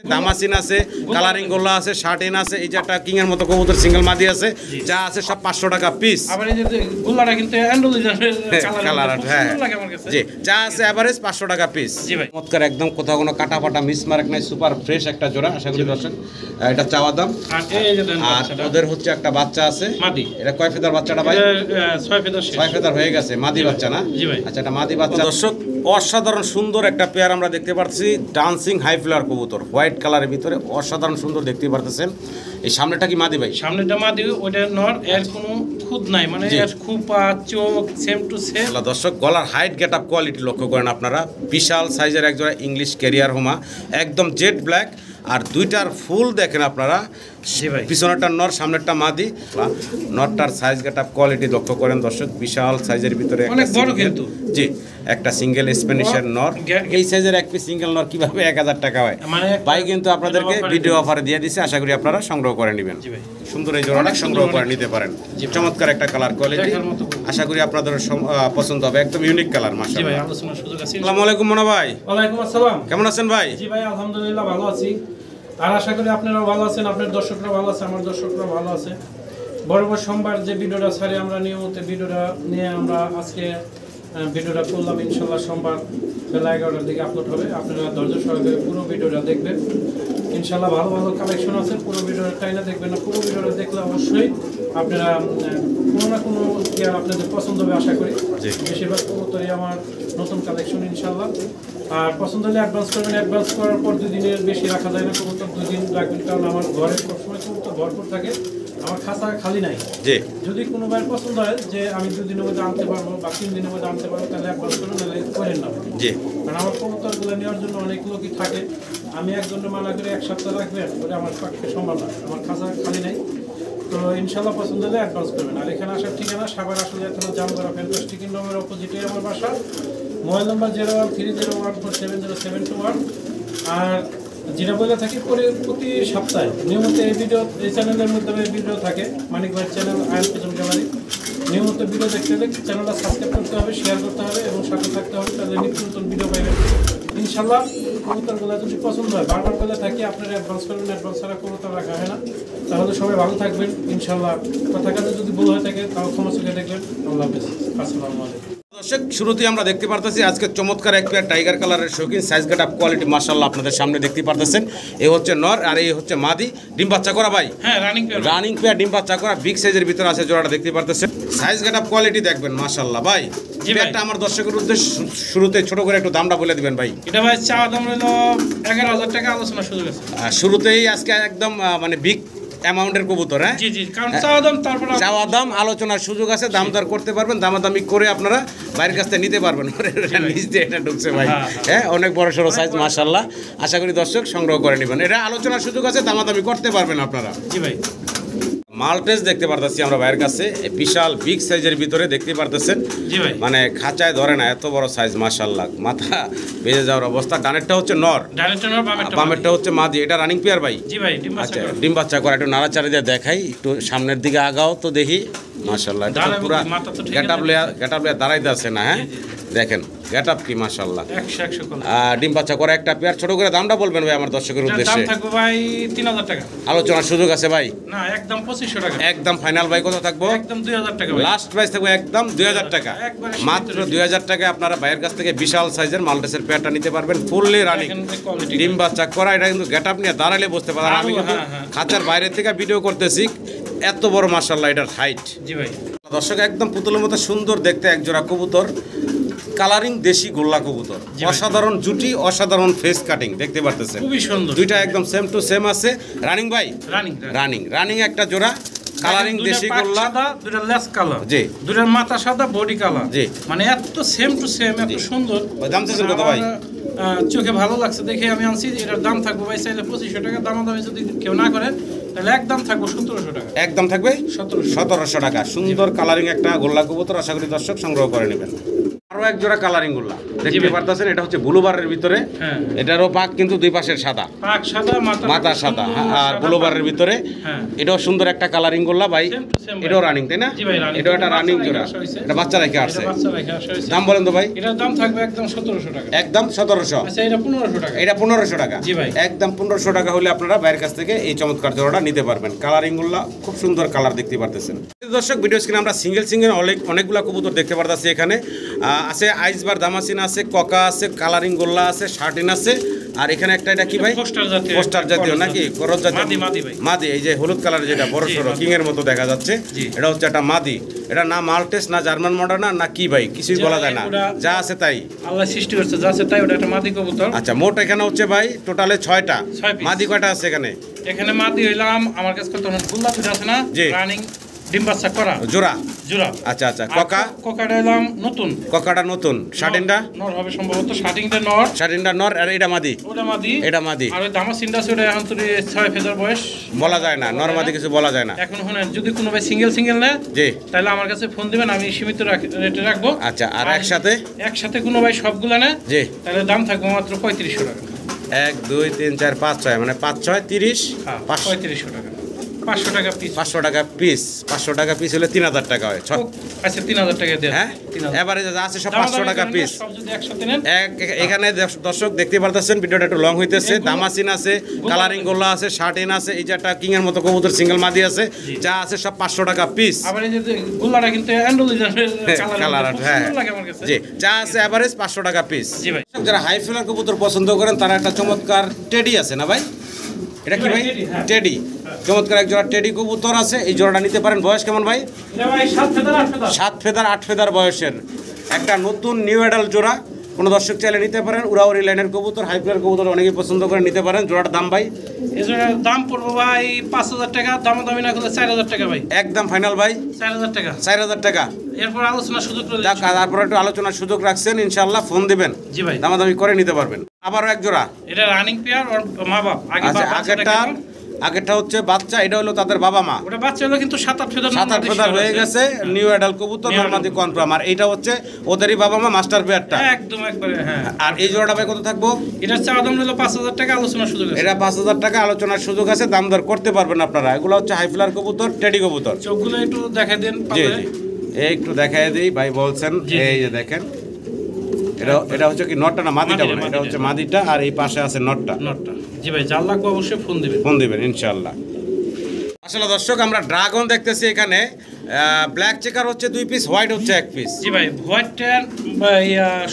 দামাসিন আছে, কালারিং গোল্লা আছে, শার্টিন আছে, এই যে একটা কিং এর মতো কবুতর সিঙ্গেল মাদি আছে, যা আছে সব 500 টাকা পিস। আবার এই যে গোল্লাটা কিন্তু অ্যান্ডোলিজের কালার হ্যাঁ লাগে আমার কাছে। জি, যা আছে এভারেজ 500 টাকা পিস। জি ভাই, চমৎকার একদম, কোথাও কোনো কাটা ফাটা মিসমার্ক নাই, সুপার ফ্রেশ একটা জোড়া। আশা করি দর্শক এটা চাওয়া দাম। আর এই যে দেন আর ওদের হচ্ছে একটা বাচ্চা আছে মাদি। এটা কয় ফেদার বাচ্চাটা ভাই? 6 ফেদার শেষ। 6 ফেদার হয়ে গেছে, মাদি বাচ্চা না? জি ভাই। আচ্ছা, এটা মাদি বাচ্চা। দর্শক অসাধারণ সুন্দর একটা পেয়ার আমরা দেখতে পাচ্ছি, ডান্সিং হাই ফ্লাওয়ার কবুতর, হোয়াইট কালারের ভিতরে অসাধারণ সুন্দর দেখতে পারতেছেন। এই সামনেটা কি মাদি ভাই? সামনেটা মাদি, ওইটা নর, এর কোনো খুদ নাই, মানে এর খুপা চোখ সেম টু সেম। দর্শক গলার হাইট গেট আপ কোয়ালিটি লক্ষ্য করেন আপনারা, বিশাল সাইজের একজোড়া ইংলিশ ক্যারিয়ার হোমা, একদম জেড ব্ল্যাক। আর দুইটার ফুল দেখেন আপনারা, পিছনেরটা নর, সামনেরটা মাদি। নরটার সাইজ গেট আপ কোয়ালিটি লক্ষ্য করেন দর্শক, বিশাল সাইজের ভিতরে অনেক বড় কিন্তু। জি, একটা সিঙ্গেল স্প্যানিশের নর, এই সাইজের এক পিস সিঙ্গেল নর কিভাবে 1000 টাকা হয় ভাই, কিন্তু আপনাদেরকে ভিডিও অফারে দিয়ে দিছে। আশা করি আপনারা সংগ্রহ করে নেবেন। সুন্দর এই জোড়াটা সংগ্রহ করে নিতে পারেন, চমৎকার একটা কালার কোয়ালিটি। আশা করি আপনাদের পছন্দ হবে, একদম ইউনিক কালার। মাশাআল্লাহ। জি ভাই, আলোচনার সুযোগ আছে। আসসালামু আলাইকুম মনা ভাই। ওয়ালাইকুম আসসালাম। কেমন আছেন ভাই? জি ভাই, আলহামদুলিল্লাহ ভালো আছি। আর আশা করি আপনারা ভালো আছেন, আপনার দর্শকরা ভালো আছে, আমার দর্শকরা ভালো আছে। বরাবর সোমবার যে ভিডিওটা ছাড়ি আমরা নিয়মিত ভিডিওটা নিয়ে আমরা আজকে ভিডিওটা করলাম। ইনশাল্লাহ সোমবার বেলা 11টার দিকে আপলোড হবে। আপনারা ধৈর্য সহকারে পুরো ভিডিওটা দেখবেন। ইনশাল্লাহ ভালো ভালো কালেকশন আছে, পুরো ভিডিওটা টাইনা দেখবেন না, পুরো ভিডিওটা দেখলে অবশ্যই আপনারা কোনো না কোনো আপনাদের পছন্দ হবে আশা করি। বেশিরভাগ কবুতরই আমার নতুন কালেকশন ইনশাল্লাহ। আর পছন্দ হলে অ্যাডভান্স করবেন, অ্যাডভান্স করার পর 2 দিনের বেশি রাখা যায় না কবুতর, 2 দিন রাখবেন, কারণ আমার ঘরে সবসময় কবুতর ভরপুর থাকে, আমার খাঁচা খালি নাই। যদি কোনো ভাই পছন্দ হয় যে আমি 2 দিনের মধ্যে আনতে পারবো বা 3 দিনের মধ্যে আনতে পারবো, তাহলে অ্যাডভান্স করবেন, নাহলে করেন না। কারণ আমার কবুতরগুলো নেওয়ার জন্য অনেক লোকই থাকে, আমি একজনের মানা করে 1 সপ্তাহ রাখবেন ওটা আমার পক্ষে সম্ভব না, আমার খাঁচা খালি নাই। তো ইনশাল্লাহ পছন্দ হলে অ্যাডভান্স করবেন। আর এখানে আসার ঠিকানা সাভার আসলে এখনো জামগড়া ফ্যান্টাস্টিক নম্বরের অপোজিটে আমার বাসা। Mobile number 0130147071। আর যেটা বলে থাকি প্রতি সপ্তাহে নিয়মিত এই ভিডিও, এই চ্যানেলের মাধ্যমে ভিডিও থাকে, মানিক ভাইয়ের চ্যানেল আয়ন পেছন গ্যালারি। নিয়মিত ভিডিও দেখতে হলে চ্যানেলটা সাবস্ক্রাইব করতে হবে, শেয়ার করতে হবে এবং সাথে থাকতে হবে, তাহলে নিত্য নতুন ভিডিও পাইবেন ইনশাল্লাহ। কবুতরগুলো যদি পছন্দ হয়, বারবার বলে থাকি আপনারা অ্যাডভান্স করবেন, অ্যাডভান্স ছাড়া কবুতর রাখা হয় না। তাহলে সবাই ভালো থাকবেন ইনশাল্লাহ। কথা কাজে যদি ভুল হয়ে থাকে তাও ক্ষমা চোখে দেখবেন। আল্লাহ হাফেজ, আসসালামু আলাইকুম। দর্শক শুরুতেই আমরা দেখতে পারতেছি আজকে চমৎকার এক পেয়ার টাইগার কালারের শৌখিন, সাইজ গেট আপ কোয়ালিটি মাশাআল্লাহ আপনাদের সামনে দেখতে পারতেছেন। এই হচ্ছে নর আর এই হচ্ছে মাদি, ডিম বাচ্চা করা ভাই। হ্যাঁ, রানিং পেয়ার, ডিম বাচ্চা করা, বিগ সাইজের ভিতরে আছে জোড়াটা দেখতে পারতেছেন। সাইজ গেট আপ কোয়ালিটি দেখবেন মাশাআল্লাহ ভাই। একটা আমার দর্শকের উদ্দেশ্যে শুরুতে ছোট করে একটু দামটা বলে দিবেন ভাই। এটা ভাই চাওয়া দাম হলো 11,000 টাকা, আলোচনার সুযোগ আছে। শুরুতেই আজকে একদম মানে বিগ অ্যামাউন্টের কবুতর। হ্যাঁ জি জি, কারণ চাওয়া দাম, তারপর চাওয়া দাম, আলোচনার সুযোগ আছে, দাম দর করতে পারবেন, দামাদামি করে আপনারা বাইরের কাছ থেকে নিতে পারবেন। নিজ দিয়ে এটা ঢুকছে ভাই। হ্যাঁ, অনেক বড় সড়ো সাইজ মাশাআল্লাহ। আশা করি দর্শক সংগ্রহ করে নেবেন, এটা আলোচনার সুযোগ আছে, দামাদামি করতে পারবেন আপনারা। জি ভাই। মাল্টেজ দেখতে পারতেছি আমরা ভাইয়ের কাছে, বিশাল বিগ সাইজের ভিতরে দেখতে পারতেছেন। জি ভাই, মানে খাঁচায় ধরে না, এত বড় সাইজ মাশাআল্লাহ, মাথা বেজে যাওয়ার অবস্থা। ডানেরটা হচ্ছে নর, বামেরটা হচ্ছে মাদি। এটা রানিং পেয়ার ভাই? জি ভাই, আচ্ছা, ডিম বাচ্চা করা। একটু নাড়াচাড়া দিয়ে দেখাই, একটু সামনের দিকে আগাও তো দেখি। মাশাআল্লাহ, এটা পুরো গেটআপ লেয়ার দাঁড়াইতে আছে না? হ্যাঁ দেখেন গেটআপ কি মাশাআল্লাহ। ডিম বাচ্চা করা একটা পেয়ার। ছোট করে দামটা বলবেন ভাই আমার দর্শকের উদ্দেশ্যে। দাম থাকবে ভাই 3,000 টাকা, আলোচনার সুযোগ আছে ভাই? না, একদম 2500 টাকা। একদম ফাইনাল ভাই কত থাকবো? একদম 2000 টাকা, লাস্ট প্রাইস থাকবে একদম 2000 টাকা, মাত্র 2000 টাকায় আপনারা ভাইয়ের কাছ থেকে বিশাল সাইজের মাল্টেসের পেয়ারটা নিতে পারবেন, ফুললি রানিং, ডিম বাচ্চা করা। এটা কিন্তু গেটআপ নিয়ে দাঁড়ালে বুঝতে পারেন, আমি কিন্তু খাঁচার বাইরে থেকে ভিডিও করতেছি, এত বড় মাশাআল্লাহ এটার হাইট। জি ভাই। দর্শক একদম পুতুলের মতো সুন্দর দেখতে একজোড়া কবুতর, কালারিং দেশি গোল্লা কবুতর, অসাধারণ জুটি, অসাধারণ ফেস কাটিং দেখতে পারতেছেন, খুবই সুন্দর। দুইটা একদম সেম টু সেম আছে। রানিং ভাই? রানিং একটা জোড়া, কালারিং দেশি গোল্লা, দুইটা লেস কালার, জি, দুইটার মাথা সাদা, বডি কালার, জি, মানে এত সেম টু সেম, এত সুন্দর। দাম চাইছেন কত ভাই? চোখে ভালো লাগছে দেখে আমি আনছি। এটার দাম থাকবে ভাই চাইলে 2500 টাকা, দামাদামি যদি কেউ না করে তাহলে একদম থাকবে 1700 টাকা। একদম থাকবে 1700 টাকা। সুন্দর কালারিং একটা গোল্লা কবুতর, আশা করি দর্শক সংগ্রহ করে নেবেন। আরো এক জোড়া কালারিং গুলা দেখতে পারতেছেন, এটা হচ্ছে ব্লুবারের ভিতরে। এটারও পাক কিন্তু দুই পাশের সাদা, পাক সাদা, মাথা সাদা, আর ব্লুবারের ভিতরে। এটাও সুন্দর একটা কালারিং গুলা ভাই, এটাও রানিং তাই না? এটাও একটা রানিং জোড়া, এটা বাচ্চা রেখে আসছে। দাম বলেন তো ভাই? এটার দাম থাকবে একদম 1700 টাকা। একদম 1700। আচ্ছা, এটা 1500 টাকা। এটা 1500 টাকা। জি ভাই, একদম 1500 টাকা হলে আপনারা বাইরের কাছ থেকে এই চমৎকার জোড়াটা নিতে পারবেন। কালারিং গুলা খুব সুন্দর কালার দেখতে পারতেছেন। দর্শক ভিডিও স্ক্রিনে আমরা সিঙ্গেল অনেকগুলা কবুতর দেখতে পারতেছি। এখানে আছে আইসবার, দামাসিন আছে, ককা আছে, কালারিং গোল্লা আছে, শার্টিন আছে, আর এখানে একটা এটা কি ভাই? পোস্টার জাতীয় নাকি করজ জাতীয় মাদি, এই যে হলুদ কালারের যেটা বড় সড়ো কিং এর মতো দেখা যাচ্ছে, এটা হচ্ছে একটা মাদি। এটা না মাল্টেস না জার্মান মডার্না না কি ভাই, কিছুই বলা যায় না, যা আছে তাই আল্লাহ সৃষ্টি করছে, যা আছে তাই। ওটা একটা মাদি কবুতর। আচ্ছা, মোট এখানে হচ্ছে ভাই টোটালে 6টা। মাদি কয়টা আছে এখানে? এখানে মাদি হইলাম আমার কাছে কত গুল্লা দুটো আছে না, রানিং ডিম বাচ্চা করা জোড়া। আচ্ছা আচ্ছা, কোকাটা হইলাম নতুন, কোকাটা নতুন। শার্টিনটা নর হবে সম্ভবত, শার্টিনটা নর, আর এটা মাদি, এটা মাদি। আর ওই দামাসিনটা আছে, ওটা এখন তো 6 ফেদার বয়স, বলা যায় না, নর মাদি কিছু বলা যায় না। এখন শুনেন, যদি কোনো ভাই সিঙ্গেল নেয় জি, তাহলে আমার কাছে ফোন দিবেন, আমি সীমিত রেটে রাখবো। আচ্ছা, আর একসাথে কোনো ভাই সবগুলা নেয় জি, তাহলে দাম থাকবে মাত্র 3500 টাকা। 1 2 3 4 5 6 মানে 5 6 30, 3500 টাকা। 500 টাকা পিস, 500 টাকা পিস, 500 টাকা পিস হলে 3000 টাকা হয়। আচ্ছা, 3000 টাকা দেন। হ্যাঁ, এবারে যা আছে সব 500 টাকা পিস, সব যদি একসাথে নেন। এখানে দর্শক দেখতে পারতেছেন, ভিডিওটা একটু লং হইতেছে। দামাসিন আছে, কালারিং গোল্লা আছে, শার্টিন আছে, এই যে একটা কিং এর মতো কবুতর সিঙ্গেল মাদি আছে, যা আছে সব 500 টাকা পিস। আবার এই যে গোল্লাটা কিন্তু অ্যান্ডোলিজের কালার, হ্যাঁ জি, যা আছে এভারেজ 500 টাকা পিস। জি ভাই, যারা হাই ফ্লার কবুতর পছন্দ করেন তারা একটা চমৎকার টেডি আছে না ভাই, এটা কি ভাই? টেডি, চমৎকার এক জোড়া টেডি কবুতর আছে, এই জোড়াটা নিতে পারেন। বয়স কেমন ভাই? 7 ফেদার 8 ফেদার বয়সের একটা নতুন নিউ অ্যাডাল্ট জোড়া। কোনো দর্শক চাইলে নিতে পারেন। উড়াউড়ি লাইনের কবুতর, হাইফ্লার কবুতর অনেকেই পছন্দ করে, নিতে পারেন। জোড়াটার দাম ভাই? এই জোড়ার দাম পড়বো ভাই 5000 টাকা, দামি না করলে 4000 টাকা ভাই। একদম ফাইনাল ভাই 4000 টাকা। 4000 টাকা, এরপর আলোচনার সুযোগ রয়েছে। তারপর একটু আলোচনার সুযোগ রাখছেন, ইনশাআল্লাহ ফোন দিবেন। জি ভাই, দামাদামি করে নিতে পারবেন। আবারও এক জোড়া, এটা রানিং পেয়ার আর মা বাপ। আগেরটা হচ্ছে বাচ্চা, এটা হলো তাদের বাবা মা। ওটা বাচ্চা হলো কিন্তু 7-8 ফেদার হয়ে গেছে, নিউ অ্যাডাল্ট কবুতর, নরমাদি কনফার্ম। আর এটা হচ্ছে ওদেরই বাবা মা, মাস্টার পেয়ারটা একদম একবারে। হ্যাঁ, আর এই জোড়াটা ভাই কত থাকবো? এটার চাওয়া দাম হলো 5000 টাকা, আলোচনার সুযোগ আছে। এটা 5000 টাকা আলোচনার সুযোগ আছে, দাম দর করতে পারবেন আপনারা। এগুলো হচ্ছে হাইফ্লার কবুতর, টেডি কবুতর। চোখগুলো একটু দেখাই দেন। জি জি, এই একটু দেখাই দিই ভাই, বলছেন। এই যে দেখেন, এটা হচ্ছে কি নটটা না মাদিটা? এটা হচ্ছে মাদিটা, আর এই পাশে আছে নটটা। জি ভাই, জাল লাগবে অবশ্যই ফোন দিবেন ইনশাআল্লাহ। আসলে দর্শক, আমরা ড্রাগন দেখতেছি এখানে। ব্ল্যাক চেকার হচ্ছে 2 পিস, হোয়াইট হচ্ছে 1 পিস। জি ভাই, হোয়াইটটার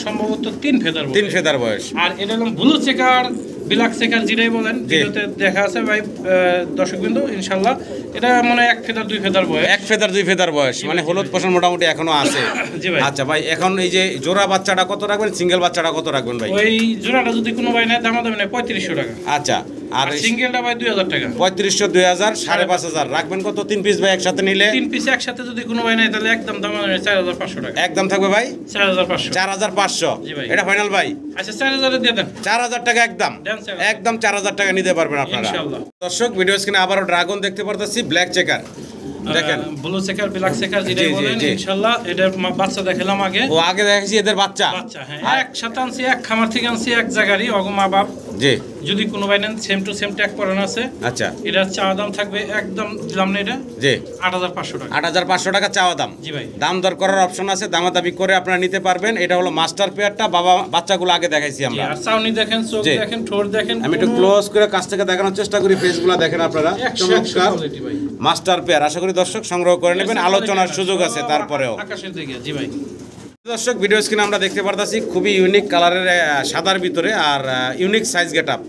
সম্ভবত 3 ফেদার বয়স। আর এটা হলো ব্লু চেকার, ব্ল্যাক চেকার যেটাই বলেন, ভিডিওতে দেখা আছে ভাই দর্শকবৃন্দ। ইনশাআল্লাহ এটা মানে 1 ফেদার 2 ফেদার বয়স, 1 ফেদার 2 ফেদার বয়স, মানে হলুদ পশম মোটামুটি এখনো আছে। জি ভাই। আচ্ছা ভাই, এখন এই যে জোড়া বাচ্চাটা কত রাখবেন, সিঙ্গেল বাচ্চাটা কত রাখবেন ভাই? ওই জোড়াটা যদি কোনো ভাই নেয়, দাম নেয় 3500 টাকা। আচ্ছা, আর সিঙ্গেলটা ভাই 2000 টাকা। 3500 2000 5500 রাখবেন কত? 3 পিস ভাই একসাথে নিলে, 3 পিস একসাথে যদি কোনো ভাই নেয়, তাহলে একদম দাম হবে 4500 টাকা। একদম থাকবে ভাই 4500। 4500, এটা ফাইনাল ভাই? আচ্ছা, 4000 দিয়ে দেন। 4000 টাকা একদম 4000 টাকা নিতে পারবেন আপনারা ইনশাআল্লাহ। দর্শক, ভিডিও স্ক্রিনে আবারও ড্রাগন দেখতে পারতেছি, ব্ল্যাক চেকার দেখেন, ব্লু চেকার, ব্ল্যাক চেকার যেটা বলেন। ইনশাআল্লাহ এটার বাচ্চা দেখালাম আগে। ও আগে দেখাইছি এদের বাচ্চা। হ্যাঁ, একসাথে আনছি, এক খামার থেকে আনছি, এক জায়গারই মা বাপ। জি, যদি কোনো ভাই নেন, সেম টু সেম ট্যাগ করানো আছে। আচ্ছা, এটার চাওয়া দাম থাকবে একদম, দিলাম না এটা, জি 8500 টাকা। 8500 টাকা চাওয়া দাম। জি ভাই, দাম দর করার অপশন আছে, দামাদামি করে আপনারা নিতে পারবেন। এটা হলো মাস্টার পেয়ারটা, বাবা বাচ্চাগুলো আগে দেখাইছি আমরা। আর চাউনি দেখেন, চোখ দেখেন, ঠোঁট দেখেন। আমি একটু ক্লোজ করে কাছ থেকে দেখানোর চেষ্টা করি, ফেসগুলো দেখেন আপনারা। চমৎকার মাস্টার পেয়ার, আশা করি দর্শক সংগ্রহ করে নেবেন, আলোচনার সুযোগ আছে তারপরেও। আকাশের দিকে। জি ভাই। দর্শক, ভিডিও স্ক্রিনে আমরা দেখতে পারতেছি খুবই ইউনিক কালারের, সাদার ভিতরে, আর ইউনিক সাইজ গেটআপ।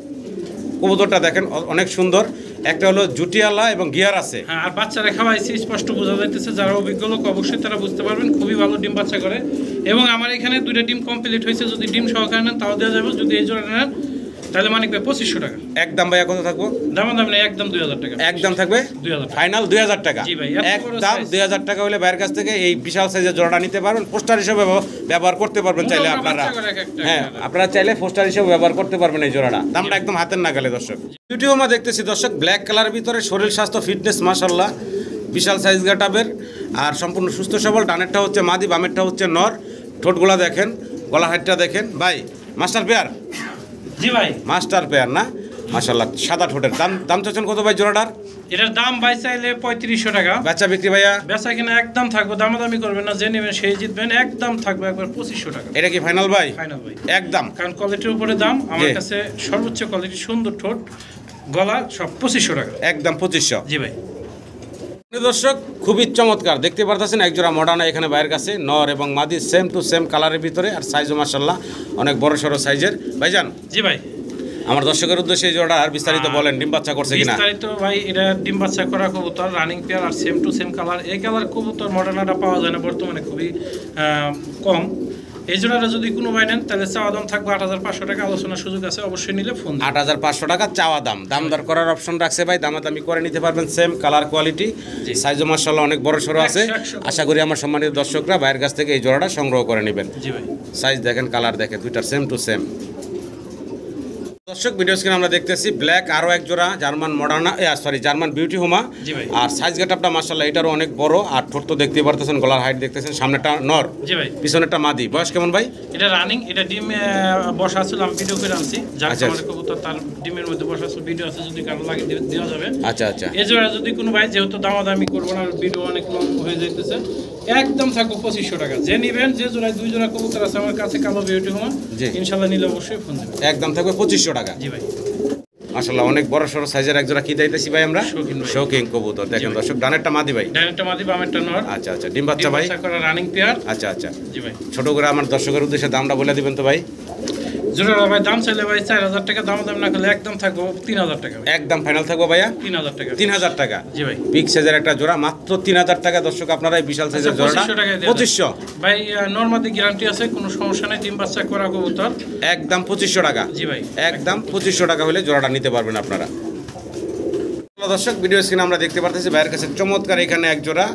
কবুতরটা দেখেন অনেক সুন্দর, একটা হলো জুটিয়ালা এবং গিয়ার আছে। হ্যাঁ, আর বাচ্চারা খাওয়াইছি, স্পষ্ট বোঝা যাইতেছে। যারা অভিজ্ঞ লোক অবশ্যই তারা বুঝতে পারবেন, খুবই ভালো ডিম বাচ্চা করে। এবং আমার এখানে 2টা ডিম কমপ্লিট হয়েছে, যদি ডিম সহকারে নেন তাও দেওয়া যাবে। যদি এই জোড়া নেন তাহলে মানিক ভাই 2500 টাকা। একদম ভাই, কত থাকবো? দাম নেই, একদম 2000 টাকা। একদম থাকবে 2000, ফাইনাল 2000 টাকা। জি ভাই, একদম 2000 টাকা হলে ভাইয়ের কাছ থেকে এই বিশাল সাইজের জোড়াটা নিতে পারবেন। পোস্টার হিসেবে ব্যবহার করতে পারবেন চাইলে আপনারা। হ্যাঁ, আপনারা চাইলে পোস্টার হিসেবে ব্যবহার করতে পারবেন এই জোড়াটা। দামটা একদম হাতের নাগালে। দর্শক, ভিডিও আমরা দেখতেছি দর্শক, ব্ল্যাক কালার ভিতরে, শরীর স্বাস্থ্য ফিটনেস মাশাআল্লাহ, বিশাল সাইজ গেটআপের, আর সম্পূর্ণ সুস্থ সবল। ডানেরটা হচ্ছে মাদি, বামেরটা হচ্ছে নর। ঠোঁটগুলা দেখেন, গলা হাইটটা দেখেন ভাই। Master pair? জি ভাই, মাস্টার পেয়ার না, মাশাআল্লাহ। সাদা ঠোঁটের দাম চাচ্ছেন কত ভাই জোড়াটার? এটার দাম ভাই চাইলে 3500 টাকা। বেচা বিক্রি ভাইয়া? বেচা কিনা একদম থাকবে, দামাদামি করবেন না, যে নেবেন সেই জিতবেন, একদম থাকবে একবার 2500 টাকা। এটা কি ফাইনাল ভাই? ফাইনাল ভাই একদম, কারণ কোয়ালিটির উপরে দাম। আমার কাছে সর্বোচ্চ কোয়ালিটি, সুন্দর ঠোঁট, গলা সব 2500 টাকা একদম 2500। জি ভাই। দর্শক খুবই চমৎকার দেখতে পারতেছেন, একজোড়া মডার্না এখানে বাইরের কাছে, নর এবং মাদি সেম টু সেম কালারের ভিতরে, আর সাইজও মাশাআল্লাহ অনেক বড় সড়ো সাইজের। ভাইজান জি ভাই, আমার দর্শকের উদ্দেশ্যে এই জোড়া আর বিস্তারিত বলেন, ডিম বাচ্চা করছে কিনা? বিস্তারিত ভাই, এটা ডিম বাচ্চা করা কবুতর, রানিং পেয়ার, আর সেম টু সেম কালার। এই কালার কবুতর মডার্নাটা পাওয়া যায় না বর্তমানে, খুবই কম। এই জোড়াটা যদি কোনো ভাই নেন তাহলে চাওয়া দাম থাকবে 8500 টাকা, আলোচনার সুযোগ আছে, অবশ্যই নিলে ফোন। 8500 টাকা চাওয়া দাম, দাম দর করার অপশন রাখছে ভাই, দামাদামি করে নিতে পারবেন। সেম কালার কোয়ালিটি, সাইজও মাশাআল্লাহ অনেক বড় সড়ো আছে। আশা করি আমার সম্মানিত দর্শকরা ভাইয়ের কাছ থেকে এই জোড়াটা সংগ্রহ করে নেবেন। জি ভাই, সাইজ দেখেন, কালার দেখেন, দুইটার সেম টু সেম। দর্শক ভিডিও স্ক্রিনে আমরা দেখতেছি ব্ল্যাক আরো এক জোড়া জার্মান মডার্না, জার্মান বিউটি হোমা। আর সাইজ গেটআপটা মাশাআল্লাহ এটারও অনেক বড়, আর ঠোঁট তো দেখতে পারতেছেন, গলার হাইট দেখতেছেন, সামনেটা নর, জি ভাই, পিছনেরটা মাদি। বয়স কেমন ভাই? এটা রানিং, এটা ডিম বসা ছিল, আমি ভিডিও করে আনছি, যার কারণে কবুতর তার ডিমের মধ্যে বসা ছিল, ভিডিও আছে, যদি কারো লাগে দেওয়া যাবে। আচ্ছা আচ্ছা, এই জোড়া যদি কোনো ভাই, যেহেতু দামাদামি করবো না, ভিডিও অনেক লং হয়ে যাইতেছে, একদম থাকবো 2500 টাকা। যে নিবেন, যে জোড়ায় 2 জোড়া কবুতর আছে আমার কাছে কালো বিউটি হোমা, ইনশাআল্লাহ নিলে অবশ্যই ফোন দেবেন। একদম থাকবে 2500 টাকা। জি ভাই, মাশাআল্লাহ অনেক বড় সড়ো সাইজের এক জোড়া কি দিতেছি ভাই আমরা? শৌখিন কবুতর। দেখেন দর্শক, ডানেরটা মাদি ভাই? ডানেরটা মাদি, বামেরটা নর। আচ্ছা আচ্ছা, ডিম বাচ্চা ভাই? Running pair. আচ্ছা আচ্ছা, জি ভাই। ছোট করে আমার দর্শকের উদ্দেশ্যে দামটা বলে দিবেন তো ভাই? জোড়া ভাই দাম চাইলে ভাই 4000 টাকা, দাম না করলে একদম থাকবো 3000 টাকা। একদম ফাইনাল থাকবো ভাইয়া 3000 টাকা। 3000 টাকা? জি ভাই। বিগ সাইজের একটা জোড়া মাত্র 3000 টাকা। দর্শক আপনারা এই বিশাল সাইজের জোড়াটা 2500 ভাই, নরমাদি গ্যারান্টি আছে, কোনো সমস্যা নাই, ডিম বাচ্চা করা কবুতর, একদম 2500 টাকা। জি ভাই, একদম 2500 টাকা হলে জোড়াটা নিতে পারবেন আপনারা। দর্শক ভিডিও স্ক্রিনে আমরা দেখতে পারতেছি ভাইয়ের কাছে চমৎকার এখানে এক জোড়া